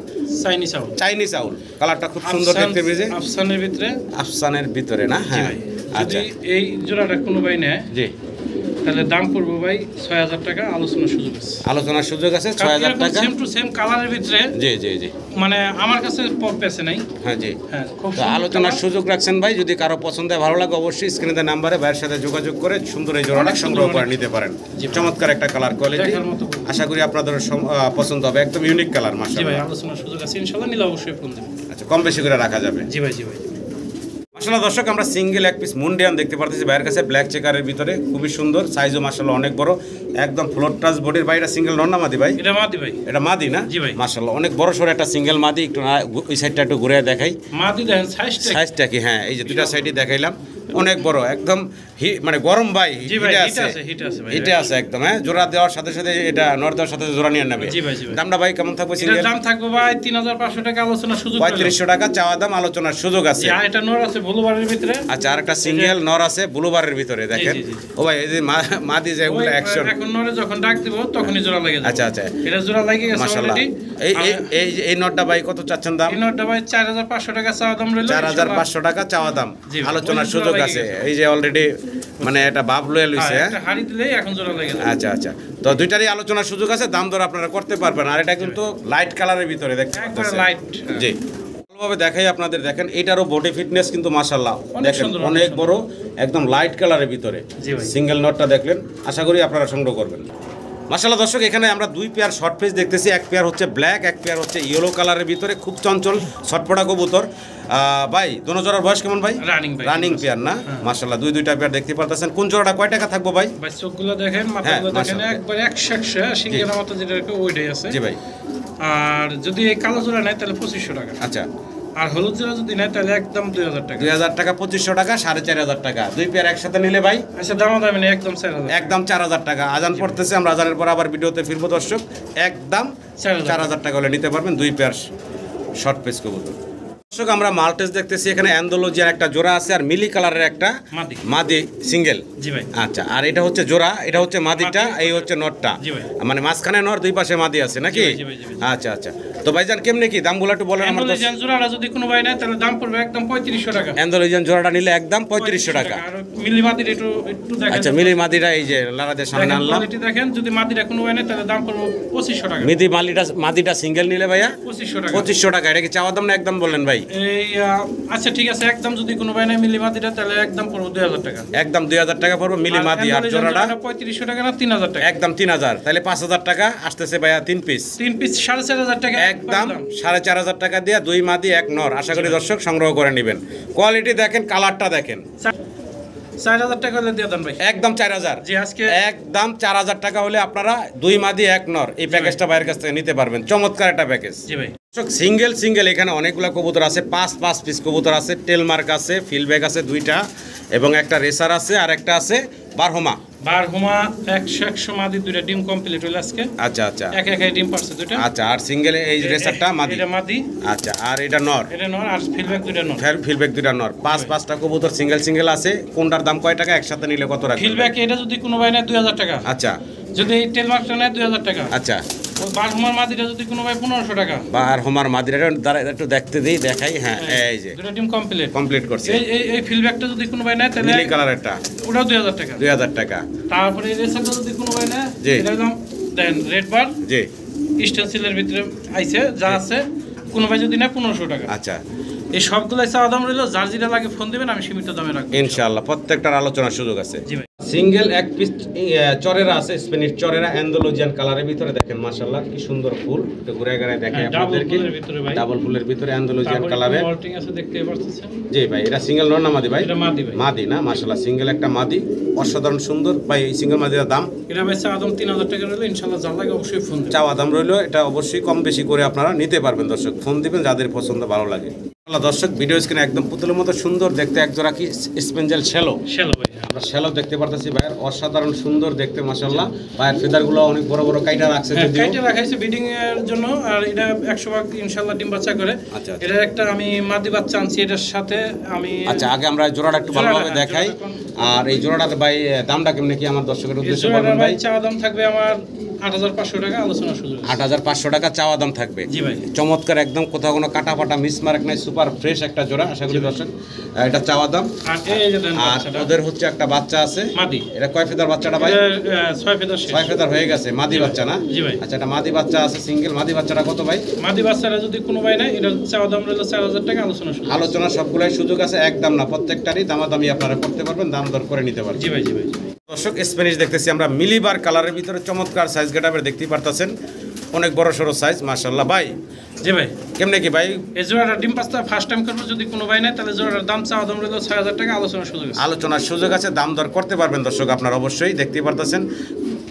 চাইনিজ আউল, কালারটা খুব সুন্দর দেখতে পেয়েছে, আফসানের ভিতরে না? হ্যাঁ, যদি এই জোড়াটা কোনো ভাই নেয়, জি, তাহলে দাম পড়বে ভাই 6000 টাকা, আলোচনার সুযোগ আছে। আলোচনার সুযোগ আছে 6000 টাকা, সেম টু সেম কালারের ভিতরে। জি জি জি, মানে আমার কাছে পেছে নাই। হ্যাঁ জি, হ্যাঁ, আলোচনার সুযোগ রাখছেন ভাই। যদি কারো পছন্দ ভালো লাগে অবশ্যই স্ক্রিনে নাম্বারে ভাইয়ের সাথে যোগাযোগ করে সুন্দর এই জোড়াটা সংগ্রহ করে নিতে পারেন। চমৎকার একটা কালার কোয়ালিটি, আশা করি আপনাদের পছন্দ হবে, একদম ইউনিক কালার। মাশাআল্লাহ, জি ভাই, আলোচনার সুযোগ আছে, ইনশাআল্লাহ নিলে অবশ্যই ফোন দেবেন। আচ্ছা, কম বেশি করে রাখা যাবে। জি ভাই, জি ভাই। মাশাআল্লাহ দর্শক, আমরা সিঙ্গেল এক পিস মুন্ডিয়ান দেখতে পারতেছি ভাইয়ের কাছে, ব্ল্যাক চেকারের ভিতরে, খুবই সুন্দর, সাইজও মাশাআল্লাহ অনেক বড়, একদম ফ্লোর টাচ বডির। ভাই এটা সিঙ্গেল নর না মাদি ভাই? এটা মাদি ভাই। এটা মাদি না? জি ভাই। মাশাআল্লাহ অনেক বড় সর একটা সিঙ্গেল মাদি। একটু ওই সাইডটা একটু ঘুরে দেখাই, মাদি দেখেন সাইজটা কি। হ্যাঁ, এই যে দুইটা সাইডই দেখাইলাম, অনেক বড়, একদম মানে গরম ভাই, হিটে আছে একদম। হ্যাঁ, জোড়া দেওয়ার সাথে সাথে এটা নর দেওয়ার সাথে জোড়া নিয়ে নেবে। দামটা ভাই কেমন থাকবে? সিঙ্গেল দাম থাকবে ভাই 3500 টাকা, আলোচনার সুযোগ 3500 টাকা চাওয়া দাম, আলোচনার সুযোগ আছে। এটা নর আছে ব্লুবারের ভিতরে। আচ্ছা, আর একটা সিঙ্গেল নর আছে ব্লুবারের ভিতরে, দেখেন। ও ভাই, এই যে মাদি যেগুলো অ্যাকশন, এখন নরে যখন ডাক দিব তখনই জোড়া লাগে। আচ্ছা আচ্ছা, এটা জোড়া লাগে গেছে অলরেডি। এই নরটা ভাই কত চাচ্ছেন দাম? এই নরটা ভাই 4500 টাকা চাওয়া দাম রইল। 4500 টাকা চাওয়া দাম, আলোচনার সুযোগ আছে। এই যে অলরেডি মানে এটা ভাব লয়ে লইছে, একটা হাড়ি দিলেই এখন জোড়া লাগে। আচ্ছা আচ্ছা, তো দুইটারই আলোচনার সুযোগ আছে, দাম দর আপনারা করতে পারবেন। আর এটা কিন্তু লাইট কালারের ভিতরে, দেখতে পাচ্ছেন লাইট। জি, ভালোভাবে দেখাই আপনাদের, দেখেন এটারও বডি ফিটনেস কিন্তু মাশাআল্লাহ, দেখেন অনেক বড়, একদম লাইট কালারের ভিতরে। সিঙ্গেল নটটা দেখলেন, আশা করি আপনারা সংগ্রহ করবেন। মাশাআল্লাহ দর্শক, এখানে আমরা দুই পেয়ার শর্ট ফেস দেখতেছি, এক পেয়ার হচ্ছে ব্ল্যাক, এক পেয়ার হচ্ছে ইয়েলো কালারের ভিতরে, খুব চঞ্চল ছটপটা কবুতর। ভাই দোনো জোড়ার বয়স কেমন ভাই? রানিং পেয়ার না? মাশাআল্লাহ দুইটা পেয়ার দেখতে পারতেছেন। কোন জোড়াটা কয় টাকা থাকবো ভাই? ভাই চোখগুলো দেখেন, মাথাগুলো দেখেন, একবার 100 সিঙ্গেল মতো যেটা ওইটাই আছে। জি ভাই। আর যদি এই কালো জোড়া নেয় তাহলে 2500 টাকা। আচ্ছা, আর হলুদ জোড়া যদি নেয় তাহলে একদম 2000 টাকা। 2000 টাকা, 2500 টাকা, 4500 টাকা। দুই পেয়ার একসাথে নিলে ভাই? আচ্ছা, দামি নেই, একদম 4000। একদম 4000 টাকা। আজান পড়তেছে, আমরা আজানের পর আবার ভিডিওতে ফিরবো দর্শক। একদম 4000 টাকা হলে নিতে পারবেন দুই পেয়ার শর্ট পেস কবুতর। দর্শক, আমরা মাল্টেস দেখতেছি, এখানে অ্যান্ডোলজিয়ার একটা জোড়া আছে, আর মিলি কালারের একটা মাদি সিঙ্গেল। জি ভাই। আচ্ছা, আর এটা হচ্ছে জোড়া, এটা হচ্ছে মাদিটা, এই হচ্ছে নটটা, মানে মাঝখানে নর, দুই পাশে মাদি আছে নাকি? আচ্ছা আচ্ছা, তো ভাইজান কেমনে কি দামগুলো একটু বলেন। অ্যান্ডোলজিয়ান জোড়াটা যদি কোনো ভাই নেয় তাহলে দাম পড়বে একদম 3500 টাকা। অ্যান্ডোলজিয়ান জোড়াটা নিলে একদম 3500 টাকা। আর মিলি মাদিটা একটু দেখেন। আচ্ছা, মিলি মাদিটা এই যে লারাদের সামনে আনলাম, কোয়ালিটি দেখেন। যদি মাদিটা কোনো ভাই নেয় তাহলে দাম পড়বে 2500 টাকা। মাদিটা সিঙ্গেল নিলে ভাইয়া 2500 টাকা। 2500 টাকা। এটা কি চাওয়া দাম না একদম বললেন ভাই? ভাই? এই আচ্ছা ঠিক আছে, একদম যদি কোনো ভাই না মিলি মাদিটা তাহলে একদম পড়বে 2000 টাকা। একদম 2000 টাকা পড়বে মিলি মাদি। আর জোড়াটা 3500 টাকা না 3000 টাকা? একদম 3000, তাহলে 5000 টাকা আসতেছে ভাইয়া 3 পিস। 3 পিস 4500 টাকা একদম 4500 টাকা দিয়ে 2 মাদি 1 নর। আশা করি দর্শক সংগ্রহ করে নেবেন। কোয়ালিটি দেখেন, কালারটা দেখেন। 4000 টাকা হলে দিয়ে দেন ভাই। একদম 4000। জি আজকে একদম 4000 টাকা হলে আপনারা 2 মাদি 1 নর এই প্যাকেজটা ভাইয়ের কাছ থেকে নিতে পারবেন। চমৎকার একটা প্যাকেজ। জি ভাই। সিঙ্গেল এখানে অনেকগুলো কবুতর আছে, 5 পিস কবুতর আছে, টেলমার্ক আছে, ফিলব্যাক আছে 2টা, এবং একটা রেসার আছে, আর একটা আছে বারহমা। 100 মাদি 2টা ডিম কমপ্লিট হলো আজকে। আচ্ছা আচ্ছা, এক ডিম পারছে 2টা। আচ্ছা, আর সিঙ্গেল এই রেসারটা মাদি। এটা মাদি। আচ্ছা, আর এটা নর। এটা নর, আর ফিলব্যাক 2টা নর। ফিলব্যাক 2টা নর। 5টা কবুতর সিঙ্গেল আছে। কোনটার দাম কয় টাকা? একসাথে নিলে কত রাখবেন? ফিলব্যাক এটা যদি কোনো ভাই নেয় 2000 টাকা। আচ্ছা, যদি এই টেলমার্কটা নেয় 2000 টাকা। আচ্ছা, ওই বারহমার মাদিটা যদি কোনো ভাই 1500 টাকা। বারহমার মাদিটা একটু দেখতে দেখাই। হ্যাঁ, এই যে 2টা ডিম কমপ্লিট করছে। এই ফিলব্যাকটা যদি কোনো ভাই নেয় তাহলে নীল কালারেরটা ওটাও 2000 টাকা। 2000 টাকা। তারপরে এই রেসারটা যদি কোনো ভাই নেয় জি, এটা দাম দেন রেড বার। জি, স্টেনসিলের ভিতরে আইছে যা আছে, কোনো ভাই যদি নেয় 1500 টাকা। আচ্ছা, এই সবগুলো চাওয়া দাম রইলো। যার যেটা লাগে ফোন দিবেন, আমি সীমিত দামে রাখবো ইনশাআল্লাহ। প্রত্যেকটার আলোচনার সুযোগ আছে। জি ভাই। সিঙ্গেল 1 পিস চরেরা আছে, স্প্যানিশ চরেরা, অ্যান্ডালুজিয়ান কালারের ভিতরে দেখেন মাশাআল্লাহ কি সুন্দর ফুল। একটু ঘুরে দেখাই আপনাদেরকে। ডাবল ফুলের ভিতরে অ্যান্ডালুজিয়ান কালারের মল্টিং আছে, দেখতে পাচ্ছেন। জি ভাই, এটা সিঙ্গেল নর না মাদি ভাই? এটা মাদি ভাই। মাদি না, মাশাআল্লাহ সিঙ্গেল একটা মাদি, অসাধারণ সুন্দর ভাই। এই সিঙ্গেল মাদির দাম এটা ভাই চাওয়া দাম 3000 টাকা রইলো। ইনশাআল্লাহ যার লাগে অবশ্যই ফোন দিবেন। চাওয়া দাম রইলো, এটা অবশ্যই কম বেশি করে আপনারা নিতে পারবেন দর্শক। ফোন দিবেন যাদের পছন্দ ভালো লাগে। দর্শক ভিডিও স্ক্রিনে একদম পুতুলের মতো সুন্দর দেখতে একজোড়া কি স্পেঞ্জেল শ্যালো ভাই। আমরা শ্যালো দেখতে পারতেছি ভাইয়ের, অসাধারণ সুন্দর দেখতে মাশাআল্লাহ। ভাইয়ের ফেদারগুলো অনেক বড় বড় কাইটা রাখছে, যদিও কাইটা রাখাইছে ব্রিডিং এর জন্য। আর এটা 100% ইনশাআল্লাহ ডিম বাচ্চা করে। আচ্ছা, এটা একটা আমি মাদি বাচ্চা আনছি, এটার সাথে আমি। আচ্ছা, আগে আমরা জোড়াটা একটু ভালোভাবে দেখাই। আর এই জোড়াটার ভাই দামটা কেমনে কি আমার দর্শকের উদ্দেশ্যে বলবেন ভাই? চাওয়া দাম থাকবে আমার 8500 টাকা, আলোচনা সুযোগ। 8500 টাকা চাওয়া দাম থাকবে। জি ভাই। চমৎকার একদম, কোথাও কোনো কাটা ফাটা মিসমার্ক নাই, সুপার ফ্রেশ একটা জোড়া। আশা করি দর্শক এটা চাওয়া দাম। আর এই যে দেন আর বাচ্চাটা ওদের হচ্ছে একটা বাচ্চা আছে মাদি। এটা কয় ফেদার বাচ্চাটা ভাই? 6 ফেদার। 6 ফেদার হয়ে গেছে, মাদি বাচ্চা না? জি ভাই। আচ্ছা, এটা মাদি বাচ্চা আছে সিঙ্গেল। মাদি বাচ্চাটা কত ভাই? মাদি বাচ্চাটা যদি কোনো ভাই নাই, এটা চাওয়া দাম রইলো 4000 টাকা, আলোচনা সুযোগ। আলোচনা সবগুলাই সুযোগ আছে, একদম না, প্রত্যেকটারই দামাদামি আপনারা করতে পারবেন, দাম দর করে নিতে পারবেন। জি ভাই। জি ভাই। দর্শক স্প্যানিশ দেখতেছি আমরা মিলিবার কালারের ভিতরে, চমৎকার সাইজ গেটআপের দেখতেই পারতেছেন, অনেক বড় সড়ো সাইজ মাশাআল্লাহ। ভাই জি ভাই, কেমনে কি ভাই? এই জোড়াটা ডিম পাঁচটা ফার্স্ট টাইম করবো, যদি কোনো ভাই নাই তাহলে জোড়াটার দাম চাওয়া দাম রইলো 6000 টাকা, আলোচনার সুযোগ আছে। আলোচনার সুযোগ আছে, দাম দর করতে পারবেন দর্শক আপনারা অবশ্যই। দেখতেই পারতেছেন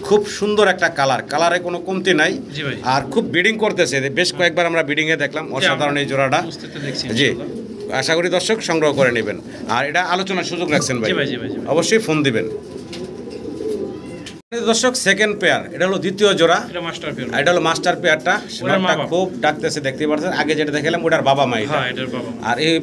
খুব সুন্দর একটা কালারে কোনো কমতি নাই। জি ভাই। আর খুব ব্রিডিং করতেছে, বেশ কয়েকবার আমরা ব্রিডিং এ দেখলাম, অসাধারণ এই জোড়াটা। জি, আশা করি দর্শক সংগ্রহ করে নেবেন। আর এটা আলোচনার সুযোগ রাখছেন ভাই, অবশ্যই ফোন দিবেন। দর্শক সেকেন্ড পেয়ার, এটা হলো দ্বিতীয় জোড়া, এটা হলো মাস্টার পেয়ারটা। খুব ডাকতেছে, দেখতে পাচ্ছেন। আগে যেটা দেখালাম ওটার বাবা মা, আর এই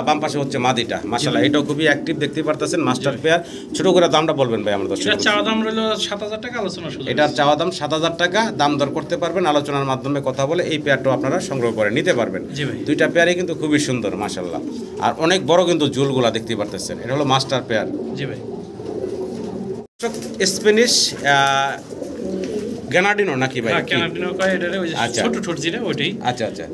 বাম পাশে হচ্ছে মাদিটা মাশাআল্লাহ, এটাও খুবই অ্যাক্টিভ দেখতে পারতেছেন। মাস্টার পেয়ার, ছোট করে দামটা বলবেন ভাই আমাদের দর্শক? এটার চাওয়া দাম রইলো 7000 টাকা, আলোচনার সুযোগ। এটার চাওয়া দাম 7000 টাকা, দাম দর করতে পারবেন আলোচনার মাধ্যমে কথা বলে। এই পেয়ারটাও আপনারা সংগ্রহ করে নিতে পারবেন। দুইটা পেয়ারই কিন্তু খুবই সুন্দর মাশাআল্লাহ, আর অনেক বড় কিন্তু জুলগুলা দেখতে পারতেছেন। এটা হলো মাস্টার পেয়ার। জি ভাই। স্প্যানিশ গ্যানাডিনো নাকি ভাই? গ্যানাডিনো কয় এটারে, ওই ছোট ছোট জিরা ওইটাই। আচ্ছা আচ্ছা।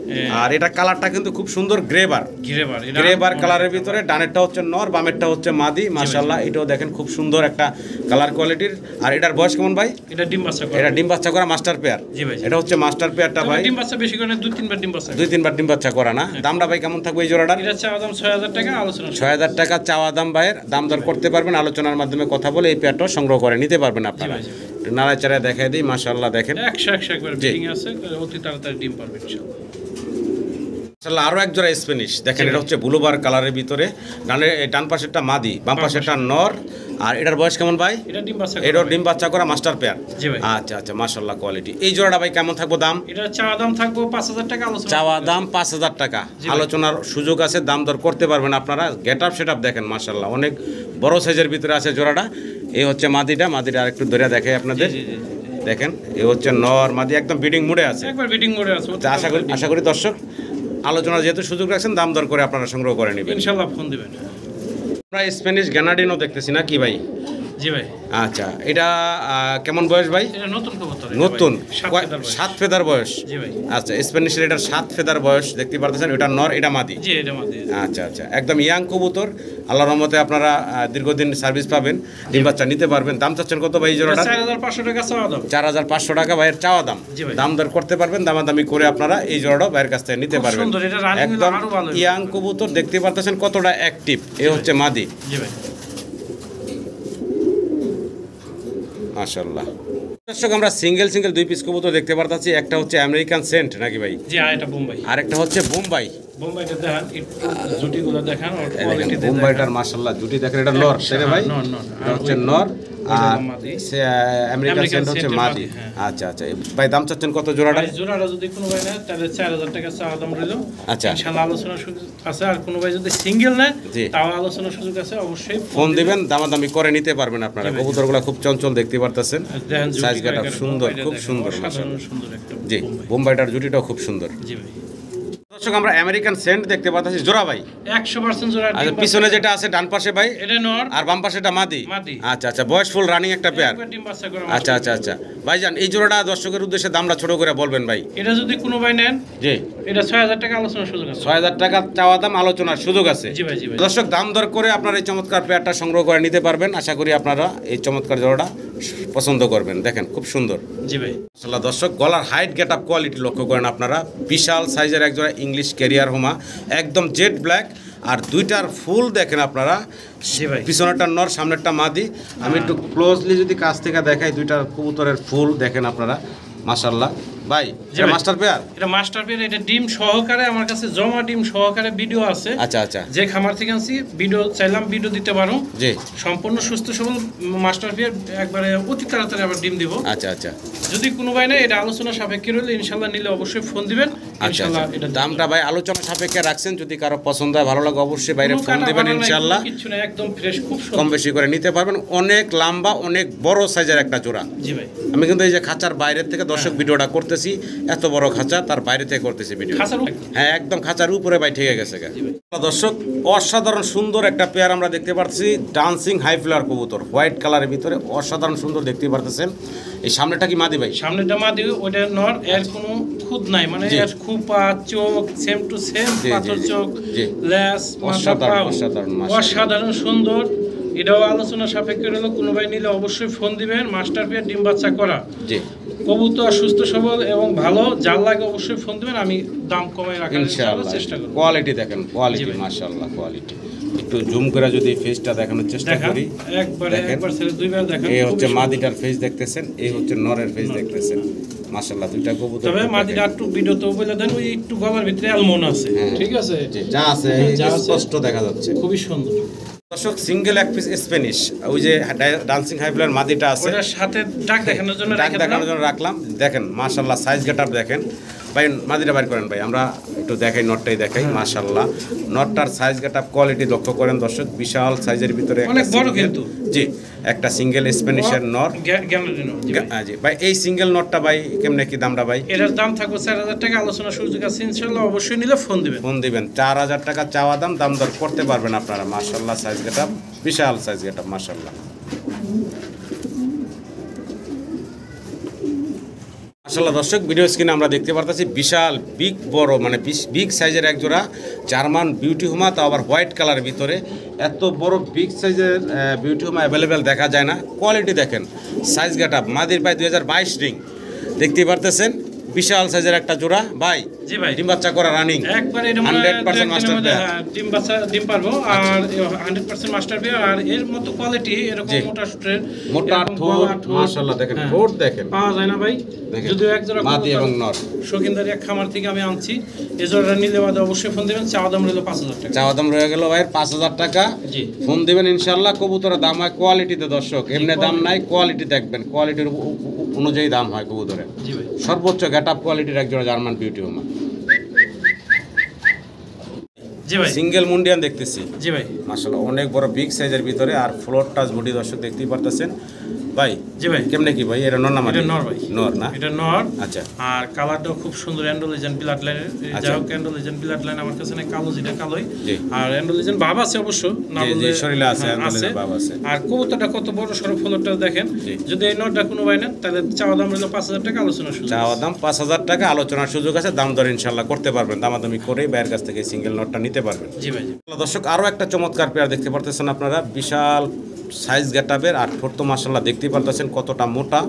আর এটা কালারটা কিন্তু খুব সুন্দর, গ্রেবার কালারের ভিতরে। ডানেরটা হচ্ছে নর, বামেরটা হচ্ছে মাদি মাশাআল্লাহ। এটাও দেখেন খুব সুন্দর একটা কালার কোয়ালিটির। আর এটার বয়স কেমন ভাই? এটা ডিম বাচ্চা করা। এটা ডিম বাচ্চা করা মাস্টার পেয়ার। জি ভাই। এটা হচ্ছে মাস্টার পেয়ারটা ভাই। ডিম বাচ্চা বেশি করে 2-3 বার ডিম বাচ্চা, 2-3 বার ডিম বাচ্চা করা না? দামটা ভাই কেমন থাকবে এই জোড়াটার? এটা চাওয়া দাম 6000 টাকা, আলোচনা 6000 টাকা চাওয়া দাম ভাইয়ের, দাম দর করতে পারবেন আলোচনার মাধ্যমে কথা বলে। এই পেয়ারটাও সংগ্রহ করে নিতে পারবেন আপনারা। নাড়াচাড়া দেখাই দিই মাশাআল্লাহ, দেখেন 100 একবার ব্রিডিং আছে, অতি তাড়াতাড়ি ডিম পারবে ইনশাআল্লাহ। মাশাআল্লাহ, আরো এক জোড়া স্প্যানিশ দেখেন, এটা হচ্ছে ব্লুবার কালারের ভিতরে। ডান পাশেরটা মাদি, বাম পাশেরটা নর। আর এটার বয়স কেমন ভাই? এটা ডিম বাচ্চা, এটাও ডিম বাচ্চা করা মাস্টার পেয়ার। জি ভাই। আচ্ছা আচ্ছা, মাশাআল্লাহ কোয়ালিটি। এই জোড়াটা ভাই কেমন থাকবে দাম? এটা চাওয়া দাম থাকবে 5000 টাকা, আলোচনা। চাওয়া দাম 5000 টাকা, আলোচনার সুযোগ আছে, দাম দর করতে পারবেন আপনারা। গেটআপ সেটআপ দেখেন মাশাআল্লাহ, অনেক বড় সাইজের ভিতরে আছে জোড়াটা। এই হচ্ছে মাদিটা আরেকটু ধরে দেখাই আপনাদের। দেখেন এই হচ্ছে নর, মাদি একদম ব্রিডিং মোডে আছে, একবার ব্রিডিং মোডে আছে। আশা করি দর্শক আলোচনা যেহেতু সুযোগ রাখছেন, দাম দর করে আপনারা সংগ্রহ করে নেবেন ইনশাআল্লাহ, ফোন দিবেন। আমরা স্প্যানিশ গ্যানাডিনো দেখতেছি না কি ভাই? জি ভাই। আচ্ছা, এটা কেমন বয়স ভাই? এটা নতুন কবুতর। নতুন, 7 ফেদার বয়স। বয়স। জি ভাই। আচ্ছা, স্প্যানিশের এটার 7 ফেদার বয়স দেখতে পারতেছেন। এটা নর, এটা মাদি। জি, এটা মাদি। আচ্ছা আচ্ছা, একদম ইয়াং কবুতর। আল্লাহর রহমতে আপনারা দীর্ঘদিন সার্ভিস পাবেন, ডিম বাচ্চা নিতে পারবেন। দাম চাচ্ছেন কত ভাই এই জোড়াটা? 4500 টাকা চাওয়া দাম। 4500 টাকা ভাইয়ের চাওয়া দাম। দাম দর করতে পারবেন, দামাদামি করে আপনারা এই জোড়াটা ভাইয়ের কাছ থেকে নিতে পারবেন। একদম ইয়াং কবুতর দেখতে পারতেছেন কতটা অ্যাক্টিভ। এ হচ্ছে মাদি। জি ভাই। মাশাআল্লাহ। দর্শক, আমরা সিঙ্গেল দুই পিস কবুতর দেখতে পারতাছি। একটা হচ্ছে আমেরিকান সেন্ট নাকি ভাই? জি, আর এটা বোম্বাই। আর একটা হচ্ছে বোম্বাই। বোম্বাইটা দেখান, একটু জুটিগুলো দেখান, আর কোয়ালিটি দেখান। বোম্বাইটার মাশাআল্লাহ জুটি দেখেন। এটা নর তাই না ভাই? এটা হচ্ছে নর, আর আমেরিকান সেন্ট হচ্ছে মাদি। আচ্ছা আচ্ছা ভাই, দাম চাচ্ছেন কত জোড়াটা? জোড়াটা যদি কোনো ভাই নেয় তাহলে 4000 টাকা চাওয়া দাম রইল। আচ্ছা, ইনশাআল্লাহ আলোচনার সুযোগ আছে। আর কোনো ভাই যদি সিঙ্গেল নেয় তাও আলোচনার সুযোগ আছে, অবশ্যই ফোন দিবেন, দামাদামি করে নিতে পারবেন আপনারা। কবুতরগুলো খুব চঞ্চল দেখতে পারতেছেন, সাইজ গাটা সুন্দর, খুব সুন্দর মাশাআল্লাহ। জি, বোম্বাইটার জুটিটাও খুব সুন্দর। জি ভাই। দর্শক, আমরা আমেরিকান সেন্ট দেখতে পাচ্ছি। জোড়া ভাই 100% জোড়া। আচ্ছা, পিছনে যেটা আছে ডান পাশে ভাই, এটা নর, আর বাম পাশেটা মাদি। আচ্ছা আচ্ছা, বয়স ফুল রানিং একটা পেয়ার। আচ্ছা আচ্ছা আচ্ছা ভাইজান, এই জোড়াটা দর্শকের উদ্দেশ্যে দামটা ছোট করে বলবেন ভাই। এটা যদি কোনো ভাই নেন, জি, এটা 6000 টাকা আলোচনার সুযোগ আছে। 6000 টাকা চাওয়া দাম, আলোচনার সুযোগ আছে। জি ভাই, জি ভাই। দর্শক, দাম দর করে আপনারা এই চমৎকার পেয়ারটা সংগ্রহ করে নিতে পারবেন। আশা করি আপনারা এই চমৎকার জোড়াটা পছন্দ করবেন। দেখেন খুব সুন্দর। জি ভাই। মাশাআল্লাহ দর্শক, গলার হাইট, গেট আপ, কোয়ালিটি লক্ষ্য করেন আপনারা। বিশাল সাইজের এক জোড়া ইংলিশ ক্যারিয়ার হোমা, একদম জেড ব্ল্যাক। আর দুইটার ফুল দেখেন আপনারা, পিছনেরটা নর, সামনেরটা মাদি। আমি একটু ক্লোজলি যদি কাছ থেকে দেখাই, দুইটার কবুতরের ফুল দেখেন আপনারা। মাশাআল্লাহ ভাই, এটা মাস্টার পেয়ার। এটা মাস্টার পেয়ার। এটা ডিম সহকারে আমার কাছে জমা ডিম সহকারে ভিডিও আছে। আচ্ছা আচ্ছা, যে খামার থেকে আনছি ভিডিও চাইলাম ভিডিও দিতে পারো। জি, সম্পূর্ণ সুস্থ সবল মাস্টার পেয়ার, একবারে অতি তাড়াতাড়ি আবার ডিম দিব। আচ্ছা আচ্ছা, যদি কোনো ভাই না এটা আলোচনা সাপেক্ষে রইলে ইনশাআল্লাহ নিলে অবশ্যই ফোন দিবেন। ইনশাআল্লাহ এটা দামটা ভাই আলোচনা সাপেক্ষে রাখছেন। যদি কারো পছন্দ হয়, ভালো লাগে, অবশ্যই বাইরে ফোন দিবেন। ইনশাআল্লাহ কিছু না, একদম ফ্রেশ, খুব সুন্দর, কম বেশি করে নিতে পারবেন। অনেক লম্বা, অনেক বড় সাইজের একটা জোড়া। জি ভাই। আমি কিন্তু এই যে খাঁচার বাইরের থেকে দর্শক ভিডিওটা করতেছি, এত বড় খাঁচা, তার বাইরে থেকে করতেছি ভিডিও। হ্যাঁ, একদম খাঁচার উপরে ভাই ঠেকে গেছে। দর্শক, অসাধারণ সুন্দর একটা পেয়ার আমরা দেখতে পাচ্ছি। ডান্সিং হাই ফ্লাওয়ার কবুতর, হোয়াইট কালারের ভিতরে, অসাধারণ সুন্দর দেখতে পারতেছেন। এই সামনেটা কি মাদি ভাই? সামনেটা মাদি, ওইটা নর। এর কোনো খুদ নাই, মানে এর খুপা, চোখ সেম টু সেম, পাথর চোখ, লেস, অসাধারণ সুন্দর। এটাও আলোচনা সাপেক্ষে রইল। কোনো ভাই নিলে অবশ্যই ফোন দিবেন। মাস্টার পেয়ার, ডিম বাচ্চা করা, জি, কবুতর সুস্থ সবল এবং ভালো। যার লাগে অবশ্যই ফোন দিবেন। আমি দাম কমাই রাখার চেষ্টা করব। কোয়ালিটি দেখেন, কোয়ালিটি মাশাআল্লাহ, কোয়ালিটি। একটু জুম করে যদি ফেসটা দেখানোর চেষ্টা করি, একবার ছেড়ে দুইবার দেখেন। এই হচ্ছে মাদিটার ফেস দেখতেছেন, এই হচ্ছে নরের ফেস দেখতেছেন। মাশাআল্লাহ, দুইটা কবুতর। তবে মাদিটা একটু ভিডিওতে বলে দেন, ওই একটু গলার ভিতরে অ্যালমন্ড আছে। ঠিক আছে, যা আছে স্পষ্ট দেখা যাচ্ছে, খুবই সুন্দর। দর্শক, সিঙ্গেল এক পিস স্প্যানিশ, ওই যে ডান্সিং হাই ফ্লাওয়ার মাদিটা আছে, ওটার সাথে ডাক দেখানোর জন্য রাখলাম। দেখেন মাশাআল্লাহ, সাইজ গেটআপ দেখেন ভাই। মাদিটা বাইর করেন ভাই, আমরা একটু দেখাই, নটটাই দেখাই। মাশাআল্লাহ, নটটার সাইজ গেটআপ, কোয়ালিটি লক্ষ্য করেন দর্শক। বিশাল সাইজের ভিতরে, অনেক বড় কিন্তু। জি, একটা সিঙ্গেল স্প্যানিশের নট। জি ভাই, এই সিঙ্গেল নটটা ভাই কেমনে কি দামটা ভাই? এটার দাম থাকবে 4000 টাকা, আলোচনা সুযোগ আছে। ইনশাআল্লাহ অবশ্যই নিলে ফোন দিবেন। 4000 টাকা চাওয়া দাম, দাম দর করতে পারবেন আপনারা। মাশাআল্লাহ, সাইজ গেটআপ, বিশাল সাইজ গেটআপ, মাশাআল্লাহ। মাশাআল্লাহ দর্শক, ভিডিও স্ক্রিনে আমরা দেখতে পারতেছি বিশাল বিগ বড়, মানে বিগ সাইজের এক জোড়া জার্মান বিউটি হোমা, তাও আবার হোয়াইট কালারের ভিতরে। এত বড় বিগ সাইজের বিউটি হোমা অ্যাভেলেবেল দেখা যায় না। কোয়ালিটি দেখেন, সাইজ গেটআপ, মাদির প্রায় 2022 রিং দেখতে পারতেছেন। বিশাল সাইজের একটা জোড়া ভাই। জি ভাই, ডিম বাচ্চা করা রানিং, একবারে 100% মাস্টার পেয়ার। ডিম বাচ্চা ডিম পারবো, আর 100% মাস্টার পেয়ার। আর এর মতো কোয়ালিটি, এরকম মোটা ঠোঁট, মাশাআল্লাহ দেখেন, ঠোঁট দেখেন, পাওয়া যায় না ভাই। যদিও এক জোড়া মাদি এবং নর শৌখিনদারি এক খামার থেকে আমি আনছি। এই জোড়াটা নিলে বাদে অবশ্যই ফোন দিবেন। চাওয়া দাম রইল 5000 টাকা। চাওয়া দাম রয়ে গেল ভাই 5000 টাকা। জি, ফোন দিবেন ইনশাআল্লাহ। কবুতরের দাম হয় কোয়ালিটিতে দর্শক, এমনি দাম নাই, কোয়ালিটি দেখবেন, কোয়ালিটির অনুযায়ী দাম হয় কবুতরের। জি ভাই, সর্বোচ্চ গেটআপ কোয়ালিটির এক জোড়া জার্মান বিউটি হোমা। জি ভাই, সিঙ্গেল মুন্ডিয়ান দেখতেছি। জি ভাই, মাশাআল্লাহ, অনেক বড় বিগ সাইজের ভিতরে, আর ফ্লোর টাচ বডি দর্শক দেখতেই পারতেছেন। ভাই জি ভাই কেমনে কি ভাই এটা নর না মাদি এটা নর ভাই নর না এটা নর আচ্ছা আর কালারটাও খুব সুন্দর অ্যান্ডোলিজেন ব্লাড লাইনের যাই হোক অ্যান্ডোলিজেন ব্লাড লাইন আমার কাছে নাই কালো যেটা কালোই আর অ্যান্ডোলিজেন ভাব আছে অবশ্য না বললে শরীরে আছে অ্যান্ডোলিজেন ভাব আছে আর কবুতরটা কত বড় সরো ফলটা দেখেন যদি এই নরটা কোনো ভাই নেন তাহলে চাওয়া দাম হলো 5000 টাকা আলোচনার সুযোগ চাওয়া দাম 5000 টাকা আলোচনার সুযোগ আছে দাম দর ইনশাআল্লাহ করতে পারবেন দামাদামি করে ভাইয়ের কাছ থেকে সিঙ্গেল নটটা নিতে পারবেন জি ভাই দর্শক আরো একটা চমৎকার পেয়ার দেখতে পারতেছেন আপনারা বিশাল সাইজ গেটআপের আর ঠোঁট তো মাশাআল্লাহ দেখতেই পারতেছেন কতটা মোটা